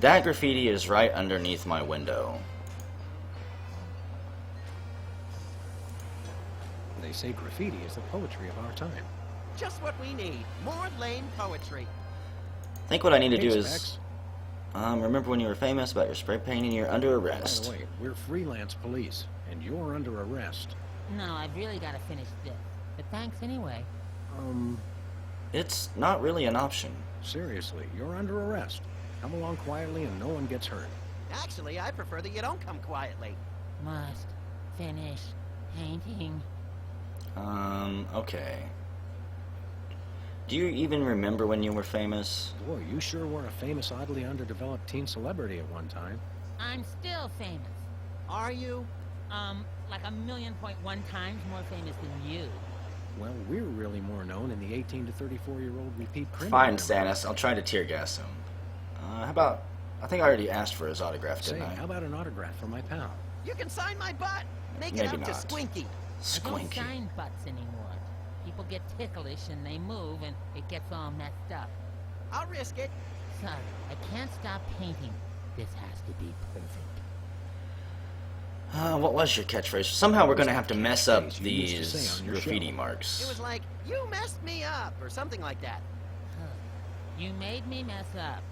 That graffiti is right underneath my window. They say graffiti is the poetry of our time. Just what we need. More lame poetry. I think what I need to do Hey, is... Specs. remember when you were famous about your spray painting? You're under By arrest. the way, we're freelance police, and you're under arrest. No, I've really got to finish this. But thanks anyway. It's not really an option. Seriously, you're under arrest. Come along quietly and no one gets hurt. Actually, I prefer that you don't come quietly. Must finish painting. Okay. Do you even remember when you were famous? Boy, you sure were a famous, oddly underdeveloped teen celebrity at one time. I'm still famous. Are you? Like 1,000,000.1 times more famous than you. Well, we're really more known in the 18 to 34-year-old repeat criminal. Fine, Stannis. I'll try to tear gas him. How about... I think I already asked for his autograph, Say, didn't I? how about an autograph for my pal? You can sign my butt. Make Maybe it up not. to Squinky. I don't Squinky. sign butts anymore. People get ticklish and they move and it gets all messed up. I'll risk it. Sorry, I can't stop painting. This has to be perfect. What was your catchphrase? Somehow we're gonna have to mess up Catchphrase you used to say these on your graffiti show. It marks. was like, you messed me up, or something like that. Huh. You made me mess up.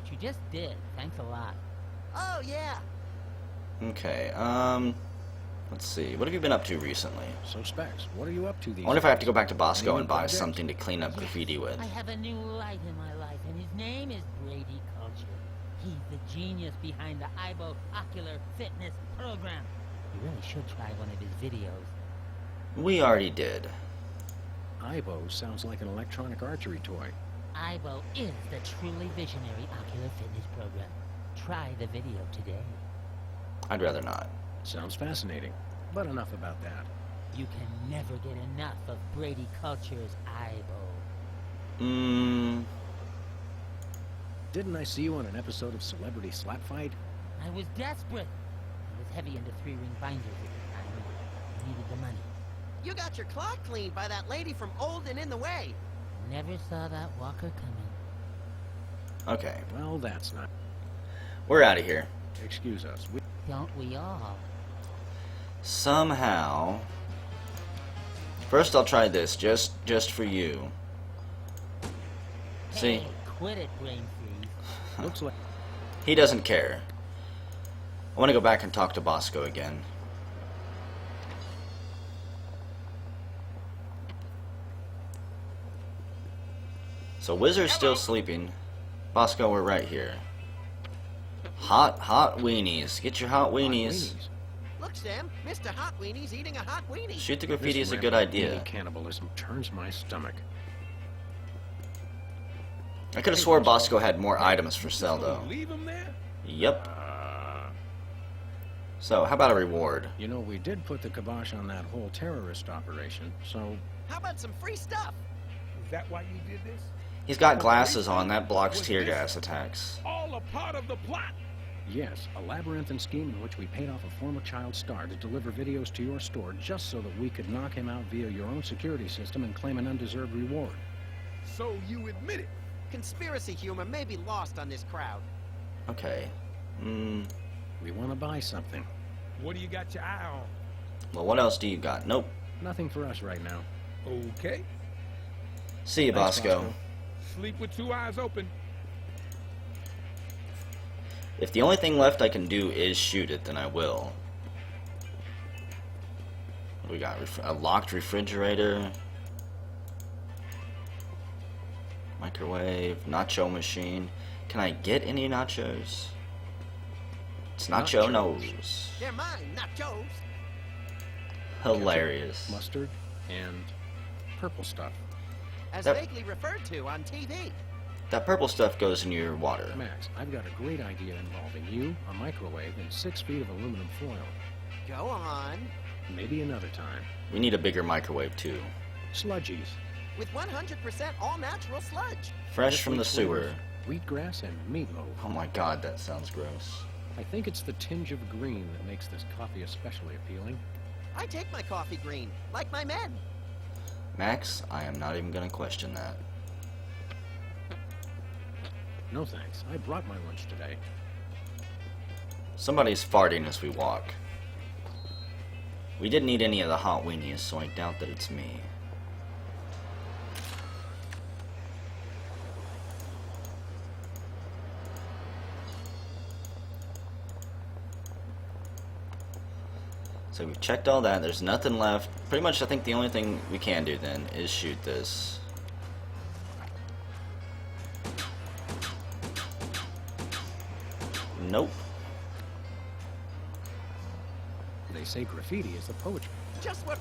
Which you just did. Thanks a lot. Oh, yeah. Okay, let's see. What have you been up to recently? So, Specs, what are you up to these I wonder if I have to go days? back to Bosco Any and buy projects? something to clean up graffiti with. I have a new light in my life, and his name is Brady Culture. He's the genius behind the IBO Ocular Fitness Program. You really should try one of his videos. We already did. Ibo sounds like an electronic archery toy. IBO is the truly visionary ocular fitness program. Try the video today. I'd rather not. Sounds fascinating. But enough about that. You can never get enough of Brady Culture's IBO. Didn't I see you on an episode of Celebrity Slap Fight? I was desperate. I was heavy into 3-ring binders at the time. I needed the money. You got your clock cleaned by that lady from Old and in the Way. Never saw that walker coming. Okay, Well, that's not. we're out of here. Excuse us. Don't we all? Somehow... First I'll try this, just for you. See? Hey, quit it, brain freeze. Looks like. He doesn't care. I want to go back and talk to Bosco again. So Wizard's still sleeping. Bosco, we're right here. Hot weenies. Get your hot weenies. Look, Sam, Mr. Hot Weenie's eating a hot weenie. Shoot the graffiti This is a good rampant idea. weenie cannibalism turns my stomach. I could have swore Bosco had more items for sale, though. Leave him there? Yep. So, how about a reward? You know, we did put the kibosh on that whole terrorist operation, so How about some free stuff? Is that why you did this? He's got glasses on. That blocks tear gas attacks. All a part of the plot. yes, a labyrinthine scheme in which we paid off a former child star to deliver videos to your store just so that we could knock him out via your own security system and claim an undeserved reward. So you admit it. Conspiracy humor may be lost on this crowd. Okay. We want to buy something. What do you got your eye on? Well, what else do you got? Nope. Nothing for us right now. Okay. See you, Thanks, Bosco. Sleep with two eyes open. If the only thing left I can do is shoot it, then I will. What do we got? A locked refrigerator. Microwave. Nacho machine. Can I get any nachos? It's nacho Nachos. nose. They're mine, not Joe's. Hilarious. mustard, and purple stuff. As That- vaguely referred to on TV. That purple stuff goes in your water. Max, I've got a great idea involving you, a microwave, and 6 feet of aluminum foil. Go on. Maybe another time. We need a bigger microwave too. Sludgies. With 100% all-natural sludge. Fresh from the Liquid flavor, sewer. Wheatgrass and meatloaf. Oh my god, that sounds gross. I think it's the tinge of green that makes this coffee especially appealing. I take my coffee green, like my men. Max, I am not even gonna question that. No thanks. I brought my lunch today. Somebody's farting as we walk. We didn't eat any of the hot weenies, so I doubt that it's me. So we've checked all that. There's nothing left. Pretty much, I think the only thing we can do then is shoot this. Nope. They say graffiti is the poetry. Just what...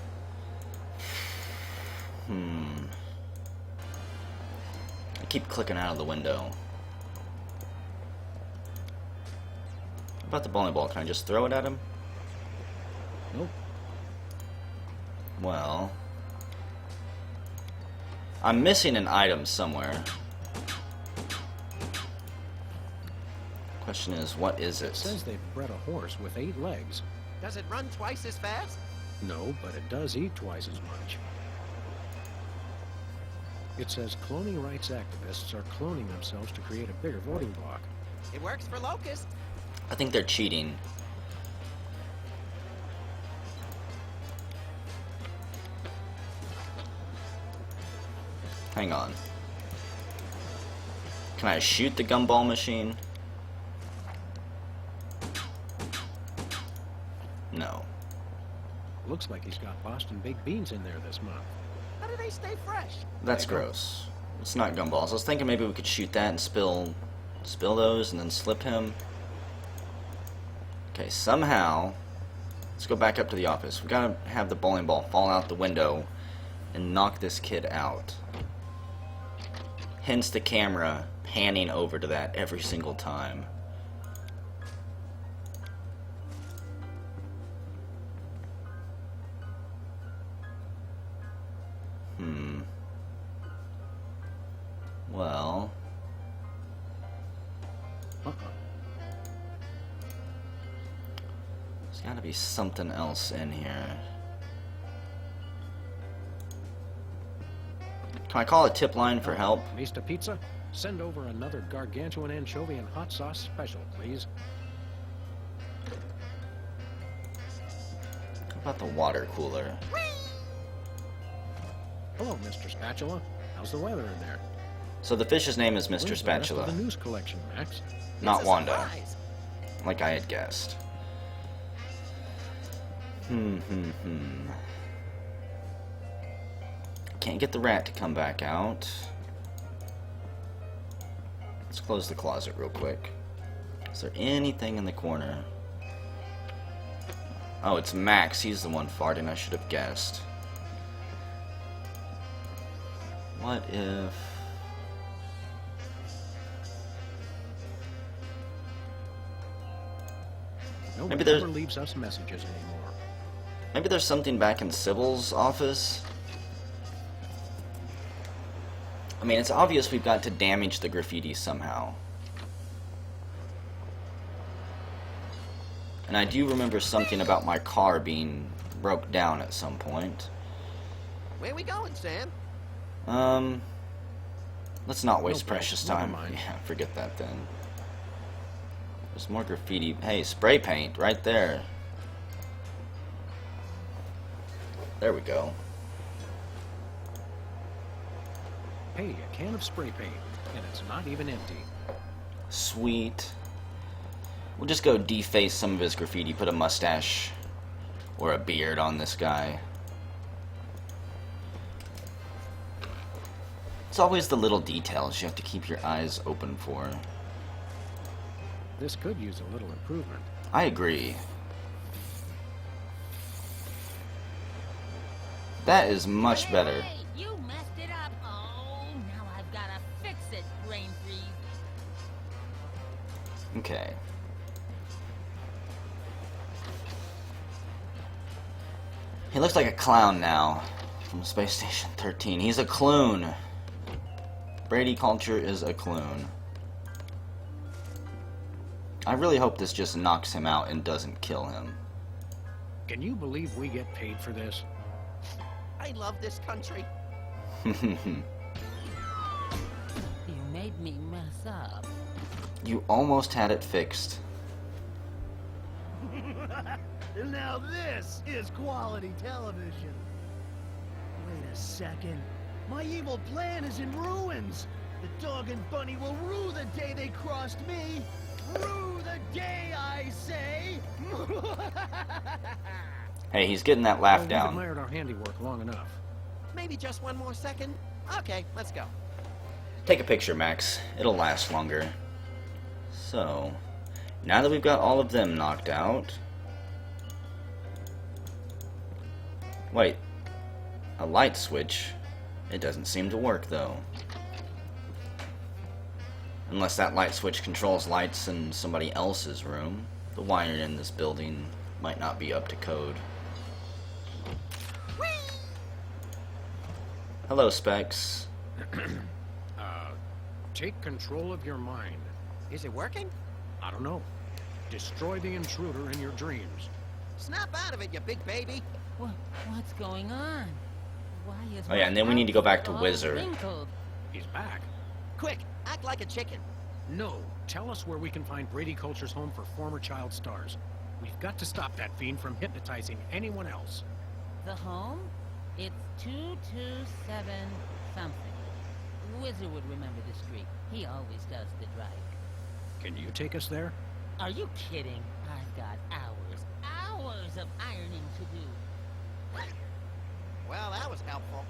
I keep clicking out of the window. How about the bowling ball? Can I just throw it at him? Nope. Well, I'm missing an item somewhere. Question is, what is It it? says they've bred a horse with 8 legs. Does it run twice as fast? No, but it does eat twice as much. It says cloning rights activists are cloning themselves to create a bigger voting bloc. It works for Locust. I think they're cheating. Hang on. Can I shoot the gumball machine? No. Looks like he's got Boston baked beans in there this month. How do they stay fresh? That's gross. It's not gumballs. I was thinking maybe we could shoot that and spill those and then slip him. Okay, somehow, let's go back up to the office. We gotta have the bowling ball fall out the window and knock this kid out. Hence the camera panning over to that every single time. Well, there's gotta be something else in here. Can I call a tip line for help? Mr. Pizza, send over another gargantuan anchovy and hot sauce special, please. How about the water cooler? Hello, Mr. Spatula. How's the weather in there? So the fish's name is Mr. Where's the rest Spatula, of the news collection, Max. not It's a Wanda, surprise. like I had guessed. Can't get the rat to come back out. Let's close the closet real quick. Is there anything in the corner? Oh, it's Max. He's the one farting. I should have guessed. What if... Nobody Maybe there's- ever leaves us messages anymore. Maybe there's something back in Sybil's office? I mean, it's obvious we've got to damage the graffiti somehow. And I do remember something about my car being broke down at some point. Where we going, Sam? Let's not waste No, precious never time. mind. Yeah, forget that then. There's more graffiti. Hey, spray paint right there. There we go. Hey, a can of spray paint, and it's not even empty. Sweet. We'll just go deface some of his graffiti, put a mustache or a beard on this guy. It's always the little details you have to keep your eyes open for. This could use a little improvement. I agree. That is much Hey, better. hey, you messed it up. Oh, now I've gotta fix it, Brain Freeze. Okay. He looks like a clown now from Space Station 13. He's a clown. Brady Culture is a clown. I really hope this just knocks him out and doesn't kill him. Can you believe we get paid for this? I love this country. You made me mess up. You almost had it fixed. Now this is quality television. Wait a second. My evil plan is in ruins. The dog and bunny will rue the day they crossed me. Rue the day, I say. Hey, he's getting that laugh We've down. admired our handiwork long enough. Maybe just one more second? Okay, let's go. Take a picture, Max. It'll last longer. So, now that we've got all of them knocked out... Wait. A light switch? It doesn't seem to work, though. Unless that light switch controls lights in somebody else's room. The wiring in this building might not be up to code. Hello, Specs. Take control of your mind. Is it working? I don't know. Destroy the intruder in your dreams. Snap out of it, you big baby. What's going on? Why is Oh yeah, and then we need to go back to Wizard. Wrinkled? He's back. Quick, act like a chicken. No, tell us where we can find Brady Culture's home for former child stars. We've got to stop that fiend from hypnotizing anyone else. The home? It's 227 something. Wizard would remember the street. He always does the drive. Can you take us there? Are you kidding? I've got hours of ironing to do. Well, that was helpful.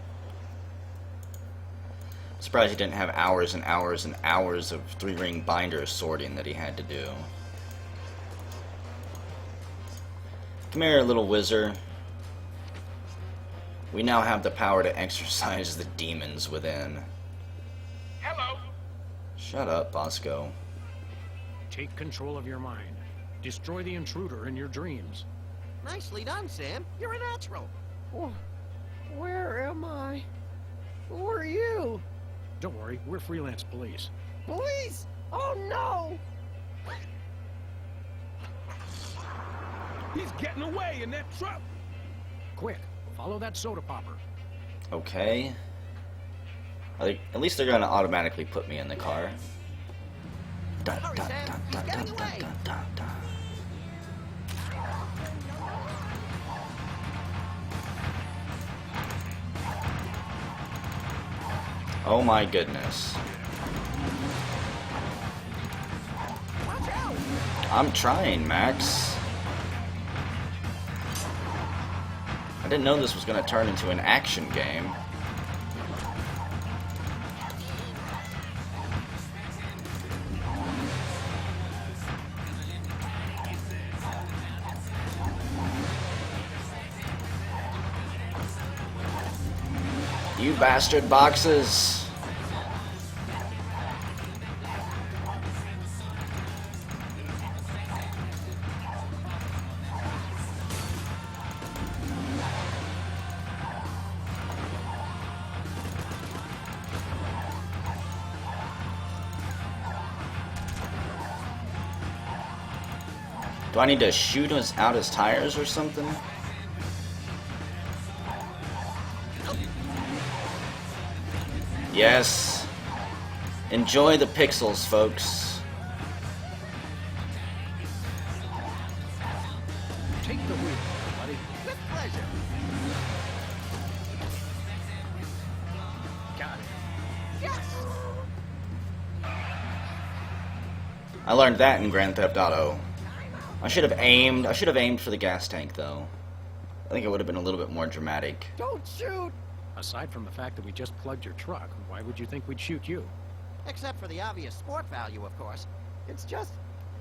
Surprised he didn't have hours and hours and hours of 3-ring binder sorting that he had to do. Come here, little wizard. We now have the power to exorcise the demons within. Hello. Shut up, Bosco. Take control of your mind. Destroy the intruder in your dreams. Nicely done, Sam. You're a natural. Where am I? Who are you? Don't worry, we're freelance police. Police! Oh no! He's getting away in that truck. Quick, follow that soda popper. Okay. At least they're gonna automatically put me in the car. Dun, Hurry, dun, Sam. dun, He's dun, getting dun, away. dun, dun, dun. Oh my goodness. Watch out! I'm trying, Max. I didn't know this was going to turn into an action game. You bastard boxes! Do I need to shoot us out his tires or something? Yes. Enjoy the pixels, folks. Take the wheel, buddy. With pleasure. Got it. Yes! I learned that in Grand Theft Auto. I should have aimed for the gas tank, though. I think it would have been a little bit more dramatic. Don't shoot! Aside from the fact that we just plugged your truck, why would you think we'd shoot you? Except for the obvious sport value, of course. It's just...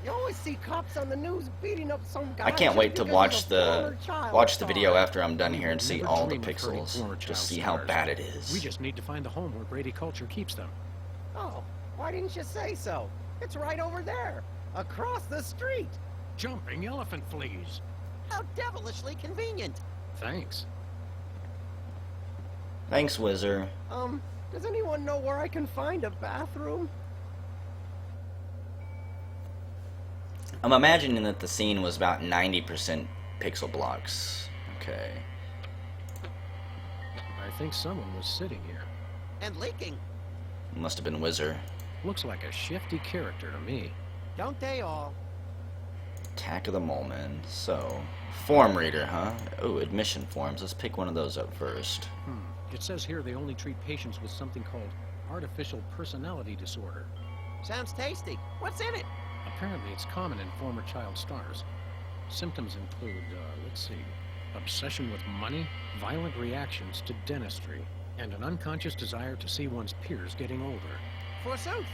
You always see cops on the news beating up some guy. I can't just wait to because watch he's a the former child watch the star. video after I'm done here and see Never all the dream of hurting former pixels. child Just see how stars. bad it is. We just need to find the home where Brady Culture keeps them. Oh, why didn't you say so? It's right over there, across the street. Jumping elephant fleas. How devilishly convenient. Thanks. Thanks, Whizzer. Does anyone know where I can find a bathroom? I'm imagining that the scene was about 90% pixel blocks. Okay. I think someone was sitting here. And leaking. Must have been Whizzer. Looks like a shifty character to me. Don't they all? Attack of the Moleman. So, form reader, huh? Oh, admission forms. Let's pick one of those up first. It says here they only treat patients with something called artificial personality disorder. Sounds tasty. What's in it? Apparently it's common in former child stars. Symptoms include, let's see, obsession with money, violent reactions to dentistry, and an unconscious desire to see one's peers getting older. Forsooth.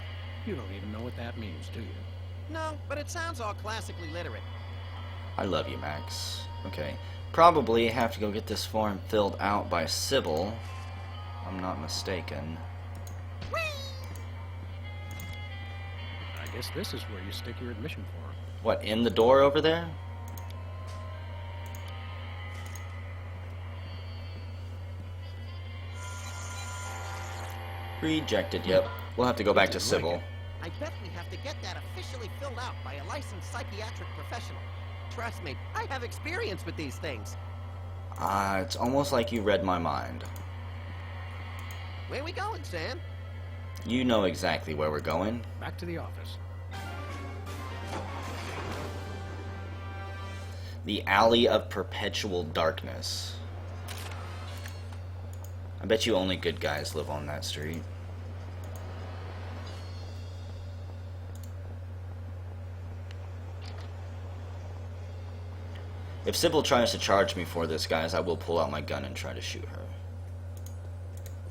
You don't even know what that means, do you? No, but it sounds all classically literate. I love you, Max. Okay. Probably have to go get this form filled out by Sybil. I'm not mistaken. I guess this is where you stick your admission form. What, in the door over there? Rejected, yep. We'll have to go back to Sybil. I bet we have to get that officially filled out by a licensed psychiatric professional. Trust me, I have experience with these things. It's almost like you read my mind. Where we going, Sam? You know exactly where we're going. Back to the office. The Alley of Perpetual Darkness. I bet you only good guys live on that street. If Sybil tries to charge me for this, guys, I will pull out my gun and try to shoot her.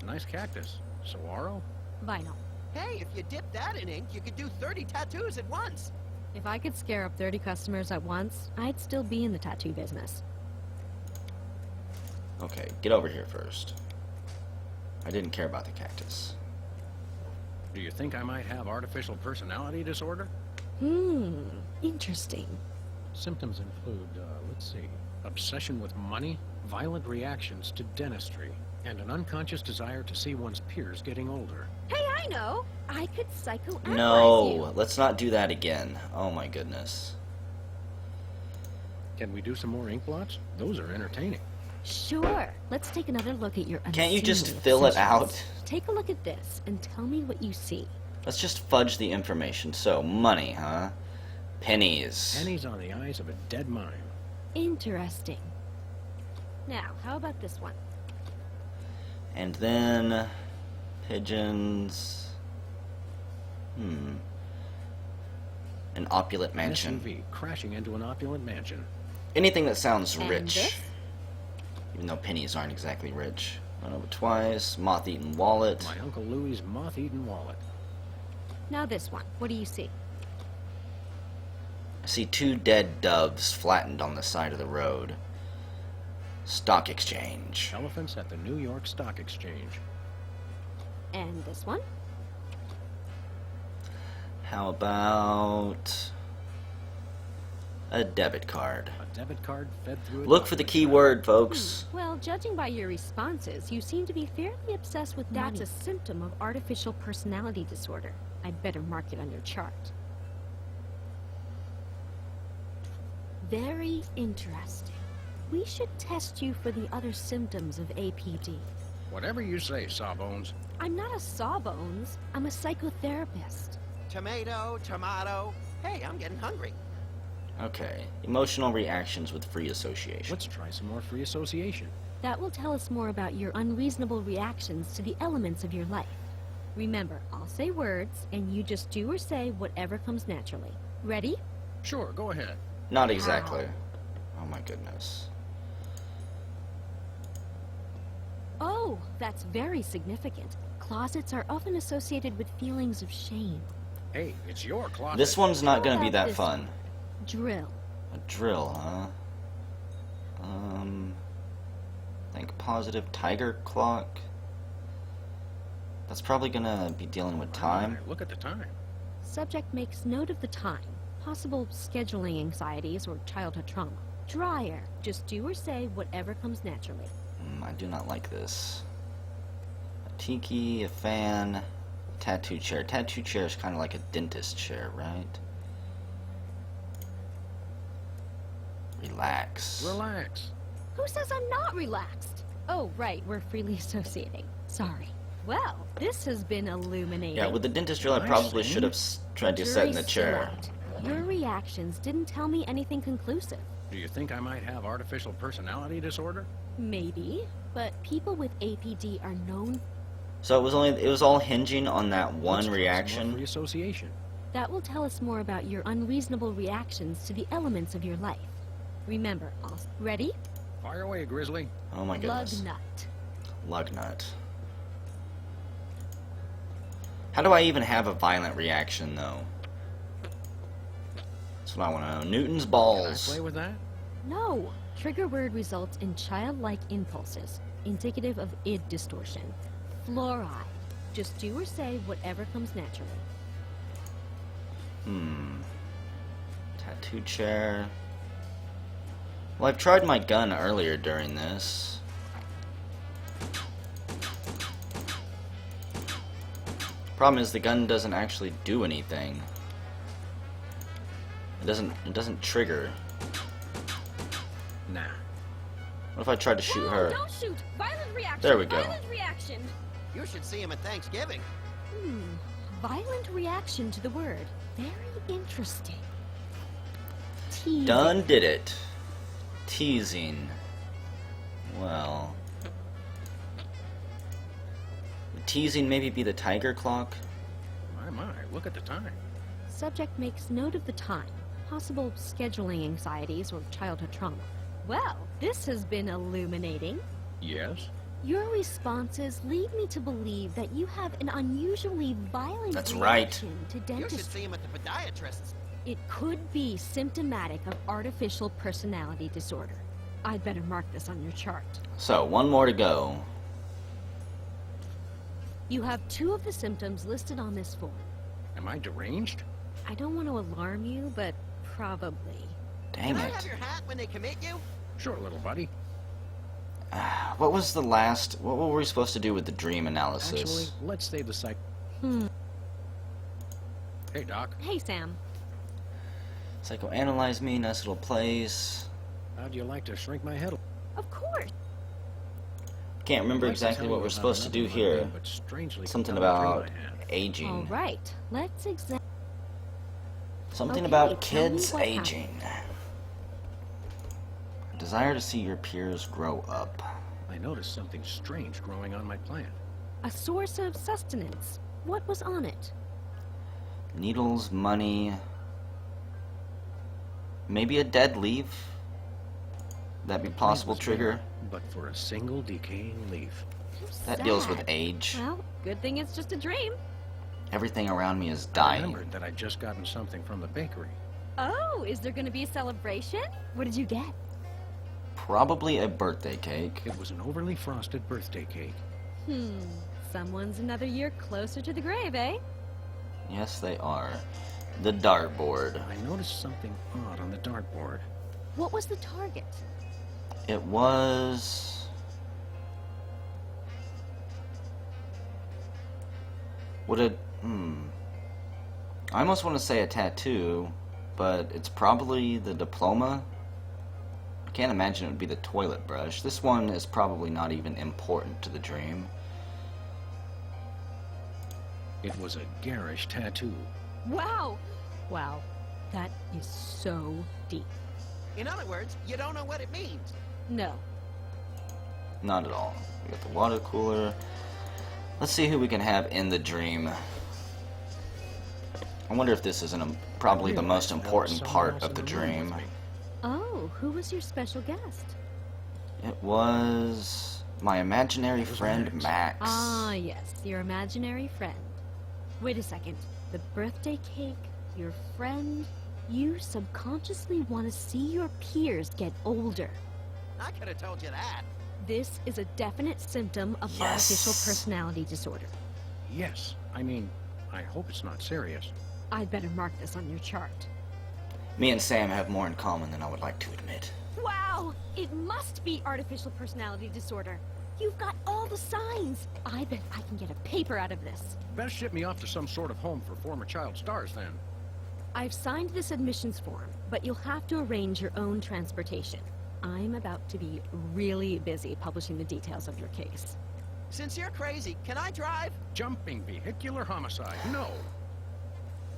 Nice cactus. Saguaro? Vinyl. Hey, if you dip that in ink, you could do 30 tattoos at once. If I could scare up 30 customers at once, I'd still be in the tattoo business. Okay, get over here first. I didn't care about the cactus. Do you think I might have artificial personality disorder? Interesting. Symptoms include, let's see, obsession with money, violent reactions to dentistry, and an unconscious desire to see one's peers getting older. Hey, I know! I could psychoanalyze you. No, let's not do that again. Oh my goodness. Can we do some more ink blots? Those are entertaining. Sure. Let's take another look at your Can't you just unseemly fill it obsessions. out? Take a look at this and tell me what you see. Let's just fudge the information. So, money, huh? Pennies. Pennies on the eyes of a dead mime. Interesting. Now, how about this one? And then... pigeons... An opulent mansion. SUV crashing into an opulent mansion. Anything that sounds And rich. this? Even though pennies aren't exactly rich. Run over twice. Moth-eaten wallet. My Uncle Louie's moth-eaten wallet. Now this one. What do you see? I see 2 dead doves flattened on the side of the road. Stock exchange. Elephants at the New York Stock Exchange. And this one? How about... a debit card. A debit card fed through a Look for the document key tracker. word, folks. Well, judging by your responses, you seem to be fairly obsessed with money. That's a symptom of artificial personality disorder. I'd better mark it on your chart. Very interesting. We should test you for the other symptoms of APD. Whatever you say, Sawbones. I'm not a sawbones. I'm a psychotherapist. Tomato, tomato. Hey, I'm getting hungry. Okay. Emotional reactions with free association. Let's try some more free association. That will tell us more about your unreasonable reactions to the elements of your life. Remember, I'll say words, and you just do or say whatever comes naturally. Ready? Sure, go ahead. Not exactly. Oh my goodness. Oh, that's very significant. Closets are often associated with feelings of shame. Hey, it's your closet. This one's not How gonna be about that this fun. one? Drill. A drill, huh? Think positive tiger clock. That's probably gonna be dealing with time. Look at the time. Subject makes note of the time. Possible scheduling anxieties or childhood trauma. Dryer. Just do or say whatever comes naturally. I do not like this. A tiki, a fan, tattoo chair. Tattoo chair is kind of like a dentist chair, right? Relax. Relax. Who says I'm not relaxed? Oh, right, we're freely associating. Sorry. Well, this has been illuminating. Yeah, with the dentist drill, I Nice, probably Amy. should have tried to sit in the Jury's still chair. out. Your reactions didn't tell me anything conclusive. Do you think I might have artificial personality disorder? Maybe, but people with APD are known. So it was all hinging on that one Let's try some more reaction. free association. That will tell us more about your unreasonable reactions to the elements of your life. Remember, ready? Fire away, Grizzly. Oh my goodness. Lug nut. Lug nut. How do I even have a violent reaction, though? That's what I want to know. Newton's Can I balls. play with that? No. Trigger word results in childlike impulses, indicative of id distortion. Fluoride. Just do or say whatever comes naturally. Tattoo chair. Well, I've tried my gun earlier during this. Problem is the gun doesn't actually do anything. It doesn't trigger. Nah. What if I tried to shoot her? Don't shoot! Violent reaction! There we go. Violent reaction! You should see him at Thanksgiving. Violent reaction to the word. Very interesting. Teasing. Done did it. Teasing. Well. Would teasing maybe be the tiger clock? My, look at the time. Subject makes note of the time. Possible scheduling anxieties or childhood trauma. Well, this has been illuminating. Yes? Your responses lead me to believe that you have an unusually violent That's right. reaction to You should dentistry. see him at the podiatrist's. It could be symptomatic of artificial personality disorder. I'd better mark this on your chart. So, one more to go. You have 2 of the symptoms listed on this form. Am I deranged? I don't want to alarm you, but probably. Dang Can I it. have your hat when they commit you? Sure, little buddy. What was the last... What were we supposed to do with the dream analysis? Actually, let's save the psych. Hey, Doc. Hey, Sam. Psychoanalyze me, nice little place. How'd you like to shrink my head? Of course. Can't remember I'd like to exactly tell what you we're about supposed to do another here. Monday, but strangely Something compelling about dream I had. aging. All right. Let's examine. Something Okay, about tell me kids what aging. Desire to see your peers grow up. I noticed something strange growing on my plant. A source of sustenance. What was on it? Needles, money. Maybe a dead leaf? That'd be possible It was trigger. there, but for a single decaying leaf. That deals with Sad. age. Well, good thing it's just a dream. Everything around me is I dying. remembered that I'd just gotten something from the bakery. Oh, is there going to be a celebration? What did you get? Probably a birthday cake. It was an overly frosted birthday cake. Someone's another year closer to the grave, eh? Yes, they are. The dartboard. I noticed something odd on the dartboard. What was the target? It was... Would it... I almost want to say a tattoo, but it's probably the diploma. I can't imagine it would be the toilet brush. This one is probably not even important to the dream. It was a garish tattoo. Wow! Wow. That is so deep. In other words, you don't know what it means. No. Not at all. We got the water cooler. Let's see who we can have in the dream. I wonder if this isn't probably the most important part of the dream. Oh, who was your special guest? It was my imaginary friend Max. Ah, yes, your imaginary friend. Wait a second. The birthday cake, your friend. You subconsciously want to see your peers get older. I could have told you that. This is a definite symptom of Yes. artificial personality disorder. Yes. I mean, I hope it's not serious. I'd better mark this on your chart. Me and Sam have more in common than I would like to admit. Wow! It must be artificial personality disorder. You've got all the signs. I bet I can get a paper out of this. Best ship me off to some sort of home for former child stars, then. I've signed this admissions form, but you'll have to arrange your own transportation. I'm about to be really busy publishing the details of your case. Since you're crazy, can I drive? Jumping vehicular homicide. No.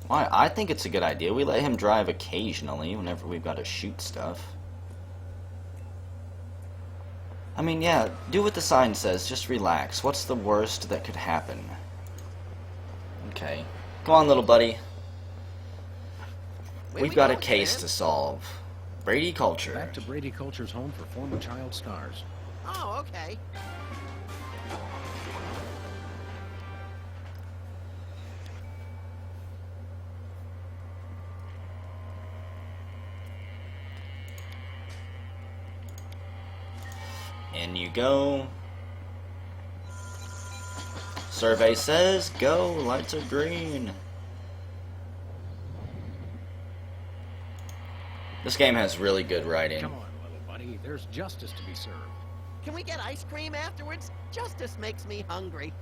Why? I think it's a good idea. We let him drive occasionally whenever we've got to shoot stuff. I mean, yeah, do what the sign says. Just relax. What's the worst that could happen? Okay. Come on, little buddy. We've got a case to solve. Brady Culture. Back to Brady Culture's home for former child stars. Oh, okay. In you go. Survey says go. Lights are green. This game has really good writing. Come on, little buddy. There's justice to be served. Can we get ice cream afterwards? Justice makes me hungry.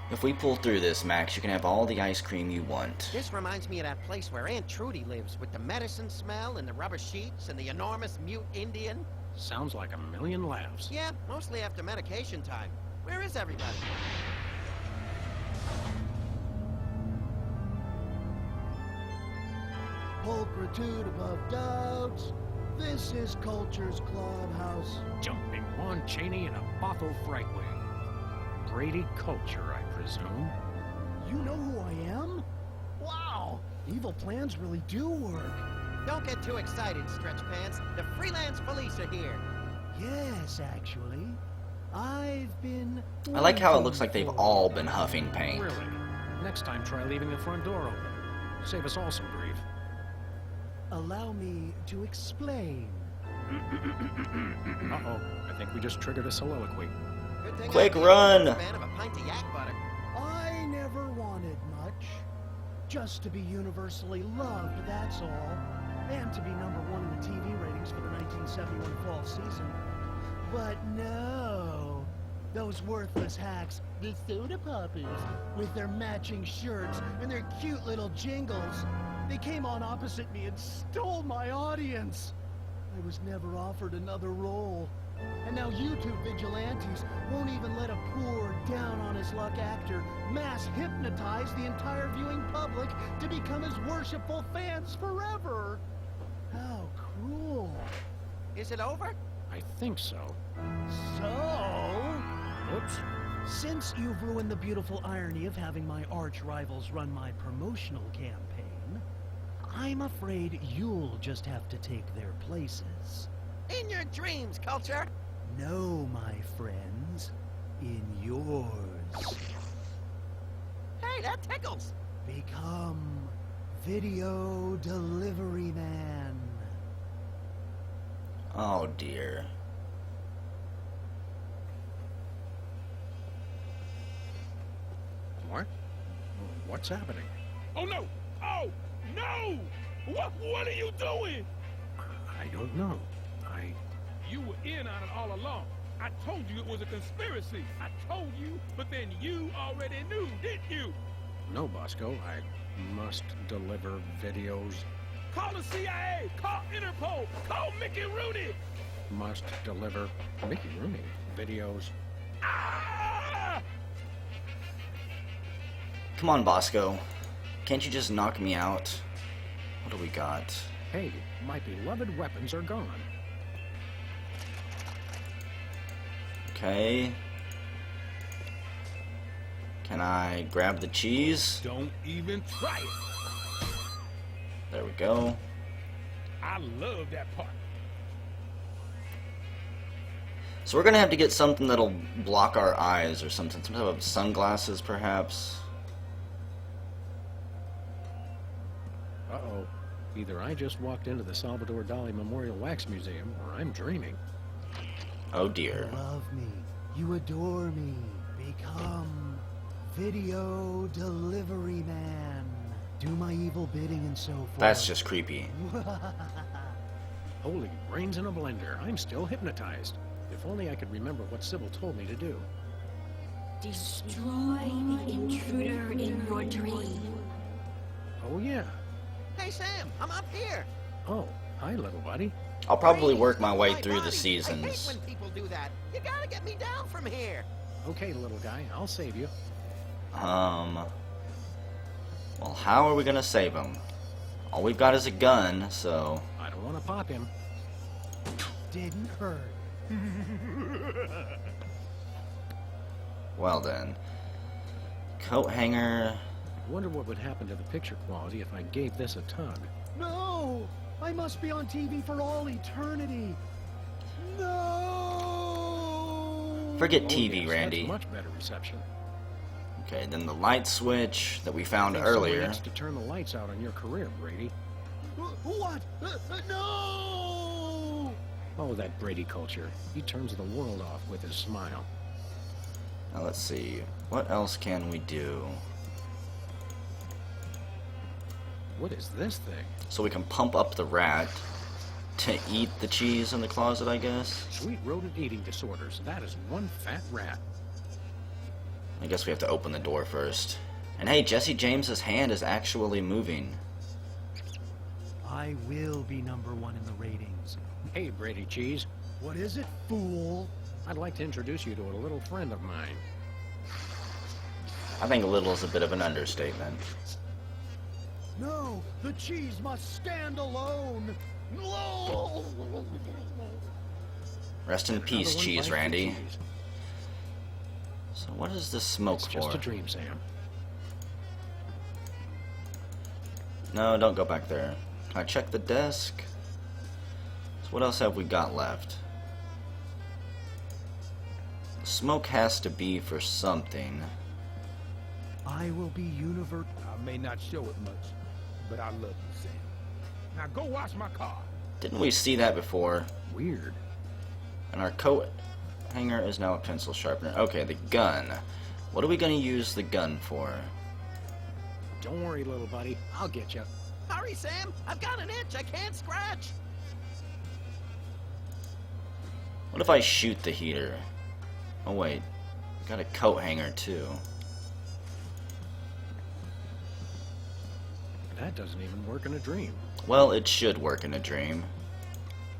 If we pull through this, Max, you can have all the ice cream you want. This reminds me of that place where Aunt Trudy lives, with the medicine smell and the rubber sheets and the enormous mute Indian. Sounds like a million laughs. Yeah, mostly after medication time. Where is everybody? Pulchritude above doubts. This is Culture's Clubhouse. Jumping Lon Chaney in a Botho Frightway. Brady Culture, I presume. You know who I am? Wow! Evil plans really do work. Don't get too excited, Stretch Pants. The freelance police are here. Yes, actually. I've been... I like how it waiting looks like they've for all you. been huffing paint. Really? Next time, try leaving the front door open. Save us all some grief. Allow me to explain. Uh-oh. I think we just triggered a soliloquy. Good thing Quick, I'm a run! fan of a pint of yak butter. I never wanted much. Just to be universally loved, that's all. And to be #1 in the TV ratings for the 1971 fall season. But no. Those worthless hacks, the soda poppers, with their matching shirts and their cute little jingles, they came on opposite me and stole my audience. I was never offered another role. And now YouTube vigilantes won't even let a poor, down-on-his-luck actor mass hypnotize the entire viewing public to become his worshipful fans forever. How cruel. Is it over? I think so. So, Whoops. since you've ruined the beautiful irony of having my arch-rivals run my promotional campaign, I'm afraid you'll just have to take their places. In your dreams, Culture. No, my friends. In yours. Hey, that tickles. Become Video Delivery Man. Oh dear. What? What's happening? Oh no! Oh no! What are you doing? I don't know. You were in on it all along. I told you it was a conspiracy. I told you, but then you already knew, didn't you? No, Bosco. I must deliver videos. Call the CIA! Call Interpol! Call Mickey Rooney! Must deliver Mickey Rooney videos. Ah! Come on, Bosco. Can't you just knock me out? What do we got? Hey, my beloved weapons are gone. Okay. Can I grab the cheese? Don't even try it. There we go. I love that part. So we're gonna have to get something that'll block our eyes or something. Some type of sunglasses, perhaps. Uh-oh. Either I just walked into the Salvador Dali Memorial Wax Museum, or I'm dreaming. Oh dear. You love me. You adore me. Become video delivery man. Do my evil bidding and so forth. That's just creepy. Holy brains in a blender. I'm still hypnotized. If only I could remember what Sybil told me to do. Destroy the intruder in your dream. Oh, yeah. Hey, Sam, I'm up here. Oh, hi, little buddy. I'll probably Brady, work my way my through the body. I hate seasons. when people do that. You gotta get me down from here. Okay, little guy, I'll save you. Well, how are we gonna save him? All we've got is a gun, so... I don't want to pop him. Didn't hurt. Well then. Coat hanger... I wonder what would happen to the picture quality if I gave this a tug. No! I must be on TV for all eternity. No! Forget Oh, TV, yes, Randy. That's much better reception. Okay, then the light switch that we I found think someone earlier. needs to turn the lights out on your career, Brady. What? No! Oh, that Brady culture. He turns the world off with his smile. Now let's see. What else can we do? What is this thing? So we can pump up the rat to eat the cheese in the closet, I guess. Sweet rodent eating disorders. That is one fat rat. I guess we have to open the door first. And hey, Jesse James's hand is actually moving. I will be #1 in the ratings. Hey, Brady Cheese. What is it, fool? I'd like to introduce you to a little friend of mine. I think a little is a bit of an understatement. No, the cheese must stand alone. No! Rest in peace, Another one Cheese bite for Randy. cheese. So what is this smoke It's for? just a dream, Sam. No, don't go back there. Can I check the desk? So what else have we got left? Smoke has to be for something. I will be universal. I may not show it much, but I love you, Sam. Now go wash my car. Didn't we see that before? Weird. And our coat hanger is now a pencil sharpener. Okay, the gun. What are we going to use the gun for? Don't worry, little buddy. I'll get you. Hurry, Sam. I've got an itch I can't scratch. What if I shoot the heater? Oh wait, got a coat hanger too. That doesn't even work in a dream. Well, it should work in a dream.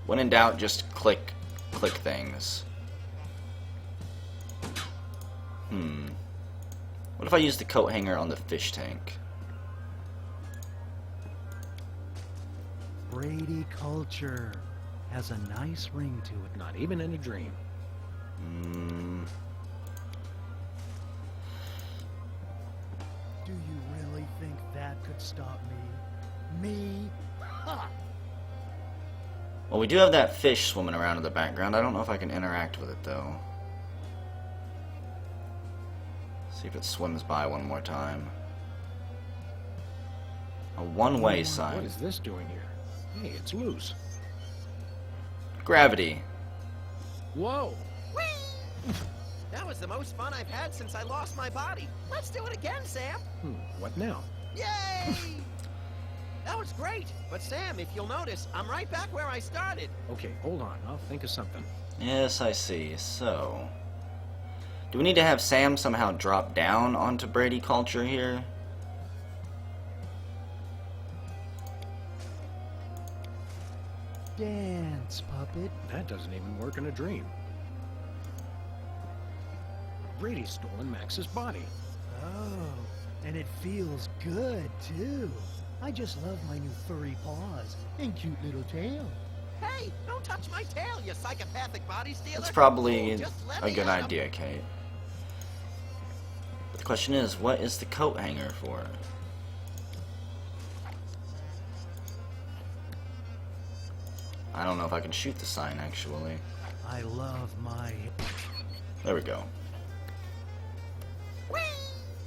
When in doubt, just click things. What if I use the coat hanger on the fish tank? Brady culture has a nice ring to it. Not even in a dream. Do you really think that could stop me? Me? Ha! Well, we do have that fish swimming around in the background. I don't know if I can interact with it, though. See if it swims by one more time. A one-way What sign. is this doing here? Hey, it's loose. Gravity. Whoa! Whee! That was the most fun I've had since I lost my body. Let's do it again, Sam. What now? Yay! That was great. But Sam, if you'll notice, I'm right back where I started. Okay, hold on. I'll think of something. Yes, I see. So, do we need to have Sam somehow drop down onto Brady culture here? Dance, puppet. That doesn't even work in a dream. Brady's stolen Max's body. Oh, and it feels good, too. I just love my new furry paws and cute little tail. Hey, don't touch my tail, you psychopathic body stealer. That's probably Oh, just let a me good at 'em. idea, Kate. But the question is, what is the coat hanger for? I don't know if I can shoot the sign, actually. I love my... There we go.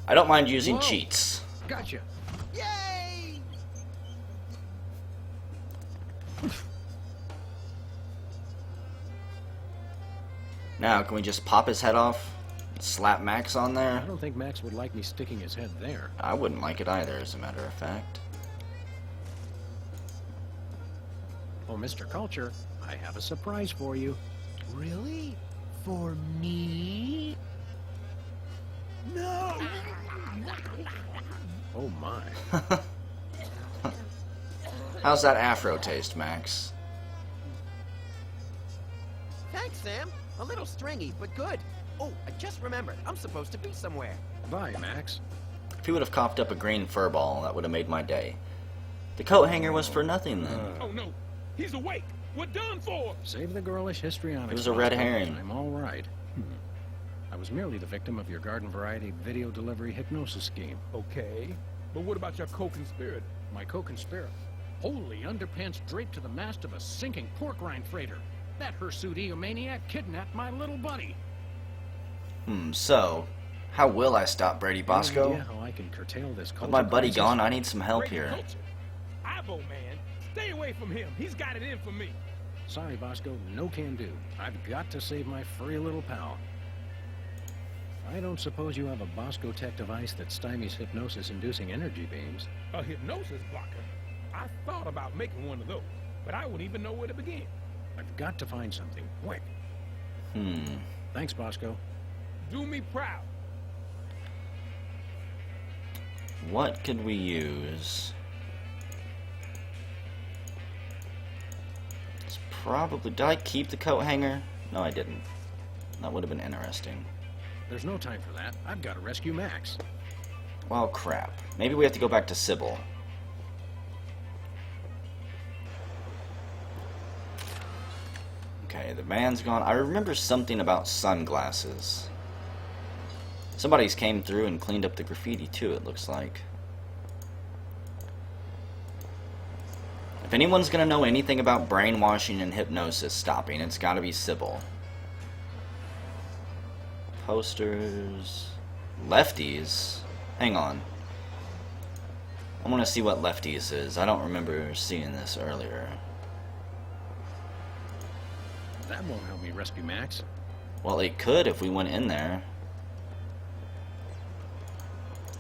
I don't mind using Whoa. cheats. Gotcha. Yay! Now, can we just pop his head off? Slap Max on I there? don't think Max would like me sticking his head there. I wouldn't like it either, as a matter of fact. Oh, Mr. Culture, I have a surprise for you. Really? For me? No! Oh my. How's that afro taste, Max? Thanks, Sam. A little stringy, but good. Oh, I just remembered. I'm supposed to be somewhere. Bye, Max. If he would have coughed up a green fur ball, that would have made my day. The coat hanger was for nothing then. Oh no, he's awake. We're done for. Save the girlish histrionics. It was a red Bosco. herring. I'm all right. I was merely the victim of your garden variety video delivery hypnosis scheme. Okay, but what about your co-conspirator? My co-conspirator. Holy underpants draped to the mast of a sinking pork rind freighter. That hirsute eomaniac kidnapped my little buddy. So, how will I stop Brady Any Bosco? idea how I can curtail this With culture my buddy crisis? gone, I need some help Brady here. Culture. Ivo, man, stay away from him. He's got it in for me. Sorry, Bosco, no can do. I've got to save my furry little pal. I don't suppose you have a Bosco Tech device that stymies hypnosis-inducing energy beams. A hypnosis blocker. I thought about making one of those, but I wouldn't even know where to begin. I've got to find something quick. Thanks, Bosco. Do me proud. What could we use? It's probably... Did I keep the coat hanger? No, I didn't. That would have been interesting. There's no time for that. I've got to rescue Max. Well, crap. Maybe we have to go back to Sybil. Okay, the man's gone. I remember something about sunglasses. Somebody's came through and cleaned up the graffiti too, it looks like. If anyone's gonna know anything about brainwashing and hypnosis stopping, it's gotta be Sybil. Posters... Lefties? Hang on. I want to see what Lefties is. I don't remember seeing this earlier. That won't help me rescue Max. Well, it could if we went in there.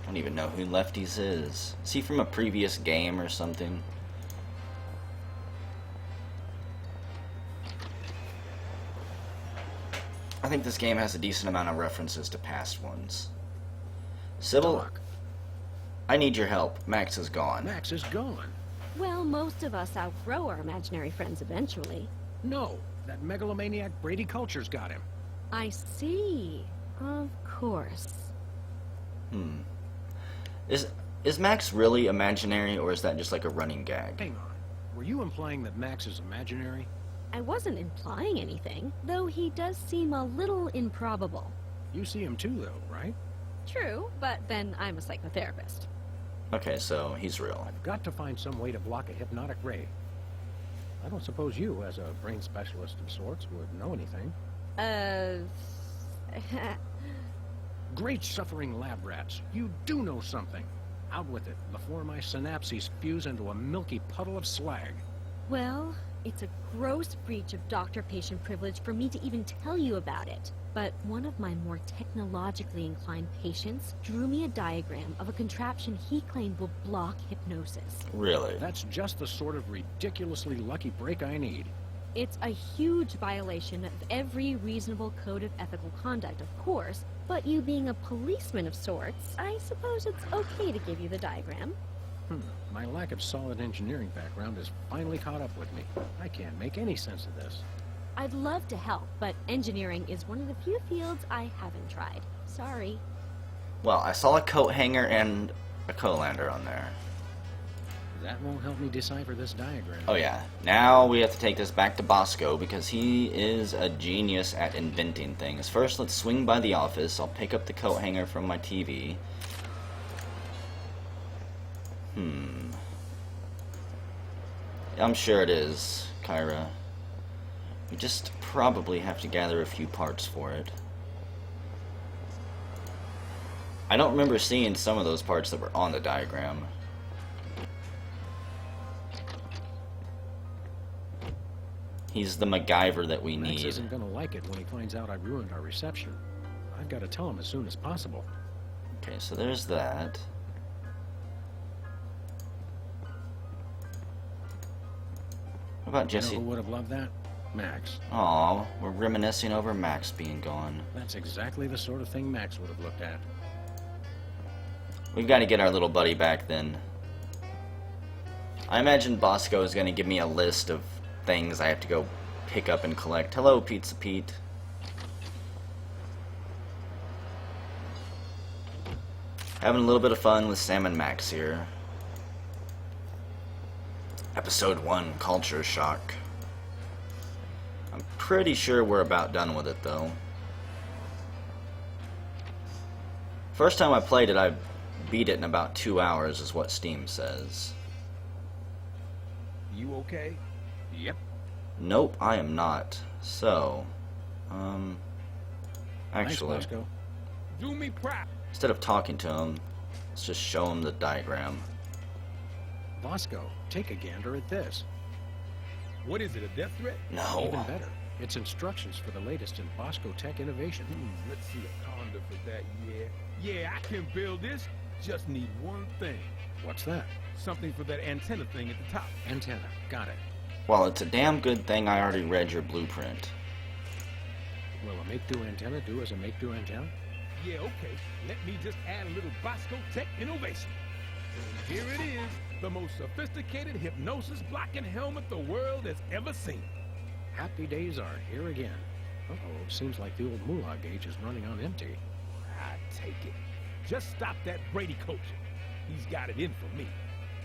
I don't even know who Lefties is. Is he from a previous game or something? I think this game has a decent amount of references to past ones. Sybil, Doc, I need your help. Max is gone. Max is gone. Well, most of us outgrow our imaginary friends eventually. No, that megalomaniac Brady Culture's got him. I see. Of course. Is Max really imaginary, or is that just like a running gag? Hang on. Were you implying that Max is imaginary? I wasn't implying anything, though he does seem a little improbable. You see him too, though, right? True, but then I'm a psychotherapist. Okay, so he's real. I've got to find some way to block a hypnotic ray. I don't suppose you, as a brain specialist of sorts, would know anything. Great suffering lab rats. You do know something. Out with it, before my synapses fuse into a milky puddle of slag. Well, it's a gross breach of doctor-patient privilege for me to even tell you about it. But one of my more technologically inclined patients drew me a diagram of a contraption he claimed will block hypnosis. Really? That's just the sort of ridiculously lucky break I need. It's a huge violation of every reasonable code of ethical conduct, of course, but you being a policeman of sorts, I suppose it's okay to give you the diagram. My lack of solid engineering background has finally caught up with me. I can't make any sense of this. I'd love to help, but engineering is one of the few fields I haven't tried. Sorry. Well, I saw a coat hanger and a Colander on there. That won't help me decipher this diagram. Oh yeah, now we have to take this back to Bosco because he is a genius at inventing things. First, let's swing by the office. I'll pick up the coat hanger from my TV. I'm sure it is, Kyra. We just probably have to gather a few parts for it. I don't remember seeing some of those parts that were on the diagram. He's the MacGyver that we Max need. isn't gonna like it when he finds out I ruined our reception. I've got to tell him as soon as possible. Okay, so there's that. What about Jesse? You know who would have loved that? Max. Aw, we're reminiscing over Max being gone. That's exactly the sort of thing Max would have looked at. We've got to get our little buddy back then. I imagine Bosco is going to give me a list of things I have to go pick up and collect. Hello, Pizza Pete. Having a little bit of fun with Sam and Max here. Episode 1, Culture Shock. I'm pretty sure we're about done with it, though. First time I played it, I beat it in about 2 hours, is what Steam says. You okay? Yep. Nope, I am not. So, actually, Thanks, Bosco. Do me proud. instead of talking to him, let's just show him the diagram. Bosco, take a gander at this. What is it, a death threat? No. Even better. It's instructions for the latest in Bosco Tech innovation. Let's see a conda for that, yeah. Yeah, I can build this. Just need one thing. What's that? Something for that antenna thing at the top. Antenna. Got it. Well, it's a damn good thing I already read your blueprint. Will a make-do antenna do as a make-do antenna? Yeah, okay. Let me just add a little Bosco Tech innovation. And here it is, the most sophisticated hypnosis blocking helmet the world has ever seen. Happy days are here again. Uh-oh, seems like the old moolah gauge is running on empty. I take it. Just stop that Brady culture. He's got it in for me.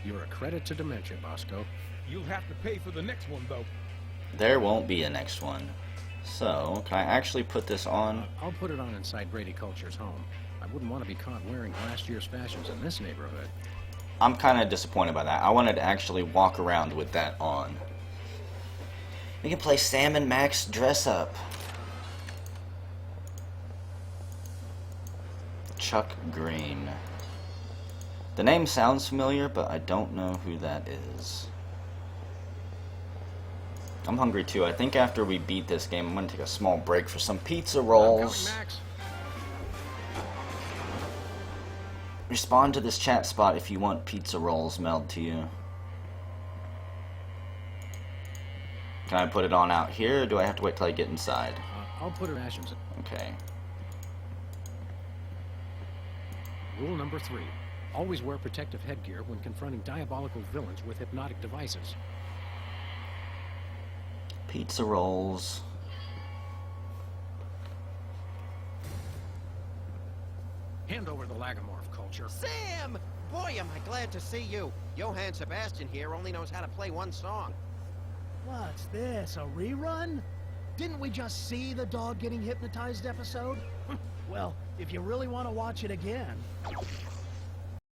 You're a credit to Dementia, Bosco. You'll have to pay for the next one, though. There won't be a next one. So, can I actually put this on? I'll put it on inside Brady Culture's home. I wouldn't want to be caught wearing last year's fashions in this neighborhood. I'm kind of disappointed by that. I wanted to actually walk around with that on. We can play Sam and Max dress up. Chuck Green. The name sounds familiar, but I don't know who that is. I'm hungry too. I think after we beat this game, I'm going to take a small break for some pizza rolls. Coming, Max. Respond to this chat spot if you want pizza rolls mailed to you. Can I put it on out here, or do I have to wait till I get inside? I'll put it rations. Okay. Rule number 3. Always wear protective headgear when confronting diabolical villains with hypnotic devices. Pizza rolls. Hand over the Lagomorph culture. Sam! Boy, am I glad to see you. Johann Sebastian here only knows how to play one song. What's this, a rerun? Didn't we just see the dog getting hypnotized episode? Well, if you really want to watch it again...